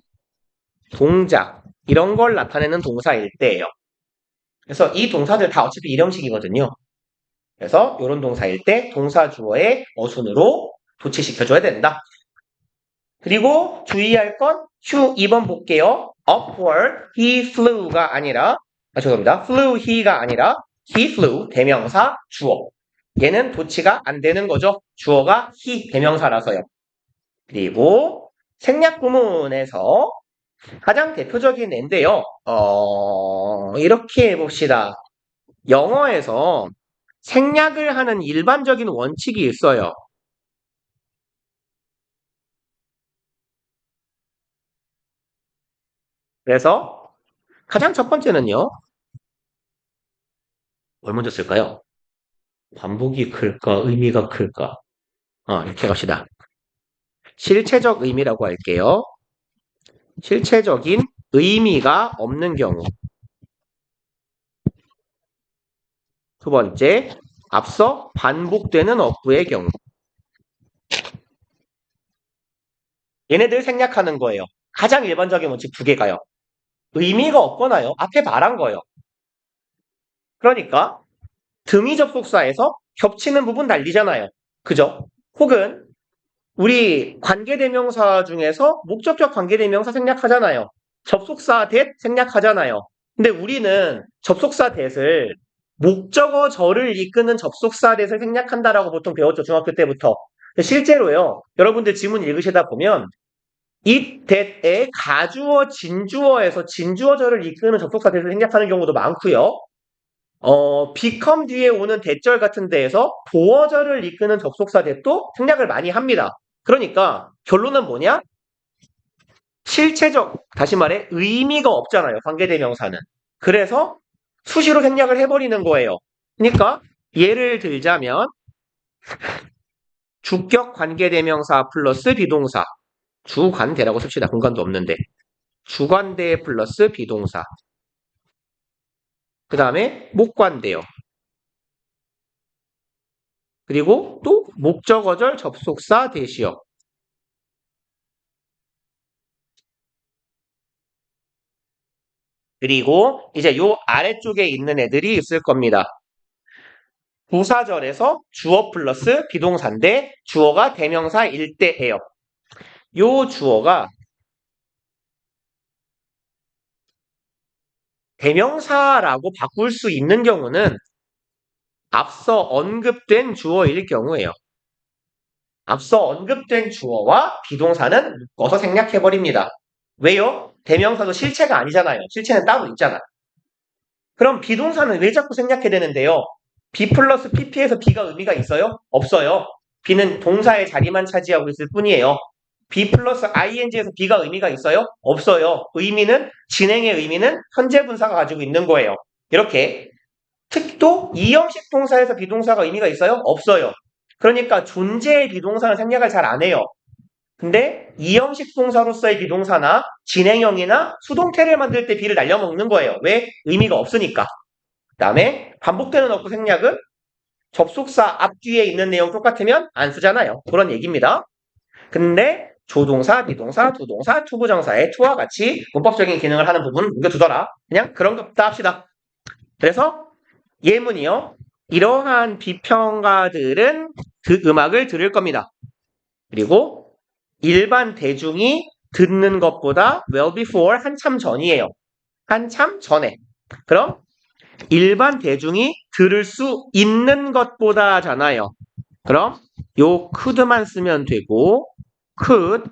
Speaker 1: 동작 이런 걸 나타내는 동사일 때예요. 그래서 이 동사들 다 어차피 일형식이거든요. 그래서 이런 동사일 때 동사 주어의 어순으로 도치시켜줘야 된다. 그리고 주의할 건 2번 볼게요. upward, he flew가 아니라 죄송합니다. flew he가 아니라 he flew 대명사 주어. 얘는 도치가 안 되는 거죠. 주어가 he 대명사라서요. 그리고 생략 구문에서 가장 대표적인 애인데요. 이렇게 해봅시다. 영어에서 생략을 하는 일반적인 원칙이 있어요. 그래서 가장 첫 번째는요. 뭘 먼저 쓸까요? 반복이 클까? 의미가 클까? 이렇게 갑시다. 실체적 의미라고 할게요. 실체적인 의미가 없는 경우. 두 번째, 앞서 반복되는 어구의 경우. 얘네들 생략하는 거예요. 가장 일반적인 원칙 두 개가요. 의미가 없거나요. 앞에 말한 거예요. 그러니까 등위 접속사에서 겹치는 부분 날리잖아요. 그죠? 혹은 우리 관계대명사 중에서 목적격 관계대명사 생략하잖아요. 접속사 that 생략하잖아요. 근데 우리는 접속사 that을 목적어절을 이끄는 접속사 that을 생략한다라고 보통 배웠죠. 중학교 때부터. 실제로요. 여러분들 지문 읽으시다 보면 it, that의 가주어, 진주어에서 진주어절을 이끄는 접속사 that을 생략하는 경우도 많고요. become 뒤에 오는 대절 같은 데에서 보어절을 이끄는 접속사 that도 생략을 많이 합니다. 그러니까 결론은 뭐냐? 다시 말해 의미가 없잖아요. 관계대명사는. 그래서 수시로 생략을 해버리는 거예요. 그러니까 예를 들자면 주격 관계대명사 플러스 비동사. 주관대라고 씁시다. 공간도 없는데. 주관대 플러스 비동사. 그 다음에 목관대요. 그리고 또 목적어절 접속사 대시어. 그리고 이제 요 아래쪽에 있는 애들이 있을 겁니다. 부사절에서 주어 플러스 비동사인데 주어가 대명사일 때예요. 요 주어가 대명사라고 바꿀 수 있는 경우는 앞서 언급된 주어일 경우예요. 앞서 언급된 주어와 비동사는 묶어서 생략해버립니다. 왜요? 대명사도 실체가 아니잖아요. 실체는 따로 있잖아. 그럼 비동사는 왜 자꾸 생략해야 되는데요? B 플러스 PP에서 B가 의미가 있어요? 없어요. B는 동사의 자리만 차지하고 있을 뿐이에요. B 플러스 ING에서 B가 의미가 있어요? 없어요. 의미는, 진행의 의미는 현재 분사가 가지고 있는 거예요. 이렇게. 특도 이형식 동사에서 비동사가 의미가 있어요? 없어요. 그러니까 존재의 비동사는 생략을 잘 안 해요. 근데 이형식 동사로서의 비동사나 진행형이나 수동태를 만들 때 B를 날려먹는 거예요. 왜? 의미가 없으니까. 그 다음에 반복되는 어구 생략은 접속사 앞뒤에 있는 내용 똑같으면 안 쓰잖아요. 그런 얘기입니다. 근데 조동사, 비동사, 두동사, 투부정사의 투와 같이 문법적인 기능을 하는 부분은 옮겨두더라. 그냥 그런 것부터 합시다. 그래서 예문이요. 이러한 비평가들은 그 음악을 들을 겁니다. 그리고 일반 대중이 듣는 것보다 well before 한참 전이에요. 한참 전에. 그럼 일반 대중이 들을 수 있는 것보다잖아요. 그럼 요 could만 쓰면 되고 could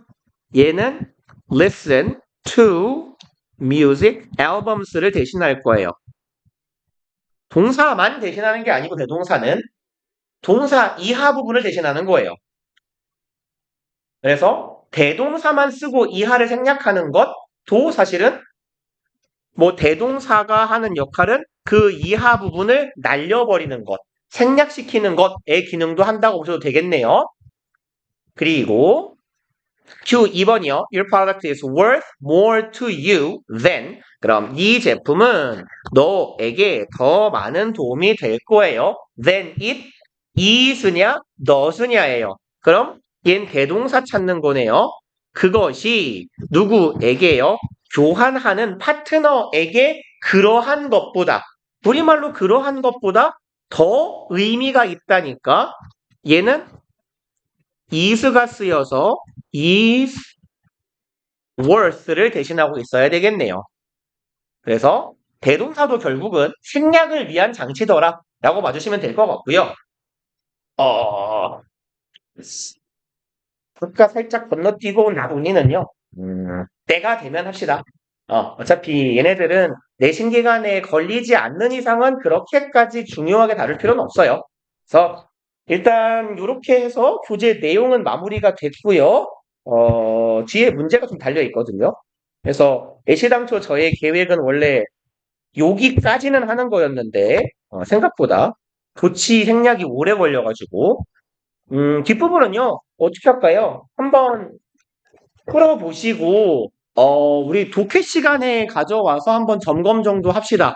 Speaker 1: 얘는 listen to music albums를 대신할 거예요. 동사만 대신하는 게 아니고 대동사는 동사 이하 부분을 대신하는 거예요. 그래서 대동사만 쓰고 이하를 생략하는 것도 사실은 뭐 대동사가 하는 역할은 그 이하 부분을 날려버리는 것, 생략시키는 것의 기능도 한다고 보셔도 되겠네요. 그리고 Q 2번이요. Your product is worth more to you than. 그럼 이 제품은 너에게 더 많은 도움이 될 거예요. than it is냐 does냐예요. 그럼 얘는 대동사 찾는 거네요. 그것이 누구에게요? 교환하는 파트너에게 그러한 것보다, 우리말로 그러한 것보다 더 의미가 있다니까 얘는 is가 쓰여서 is worth를 대신하고 있어야 되겠네요. 그래서 대동사도 결국은 생략을 위한 장치더라 라고 봐주시면 될 것 같고요. 그러니까 살짝 건너뛰고 나머지는요. 때가 되면 합시다. 어차피 얘네들은 내신 기간에 걸리지 않는 이상은 그렇게까지 중요하게 다룰 필요는 없어요. 그래서 일단 이렇게 해서 교재 내용은 마무리가 됐고요. 뒤에 문제가 좀 달려 있거든요. 그래서 애시당초 저의 계획은 원래 여기까지는 하는 거였는데 생각보다 도치 생략이 오래 걸려가지고 뒷부분은요 어떻게 할까요? 한번 풀어보시고 우리 독해 시간에 가져와서 한번 점검 정도 합시다.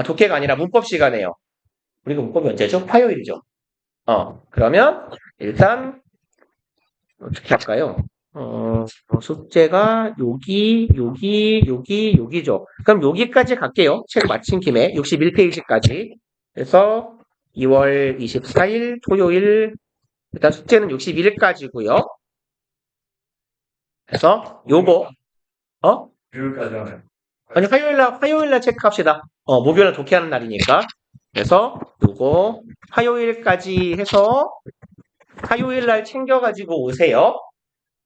Speaker 1: 독해가 아니라 문법 시간에요. 우리가 문법이 언제죠? 화요일이죠. 그러면 일단 어떻게 할까요? 숙제가 여기죠. 그럼 여기까지 갈게요. 책 마친 김에 61페이지까지. 그래서 2월 24일 토요일 일단 숙제는 61일까지고요. 그래서 요거
Speaker 2: 교육까지 하면.
Speaker 1: 아니 화요일날 체크합시다. 목요일은 독해하는 날이니까. 그래서 요거 화요일까지 해서 화요일날 챙겨가지고 오세요.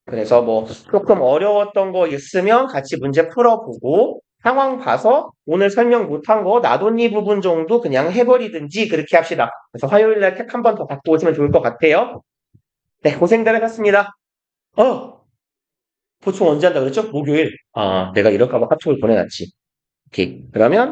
Speaker 1: 그래서 뭐 조금 어려웠던 거 있으면 같이 문제 풀어보고 상황 봐서 오늘 설명 못한 거 나돈니 부분 정도 그냥 해버리든지 그렇게 합시다. 그래서 화요일날 책 한 번 더 갖고 오시면 좋을 것 같아요. 네, 고생들 하셨습니다. 보충 언제 한다 그랬죠? 목요일. 내가 이럴까봐 카톡을 보내놨지. 오케이. 그러면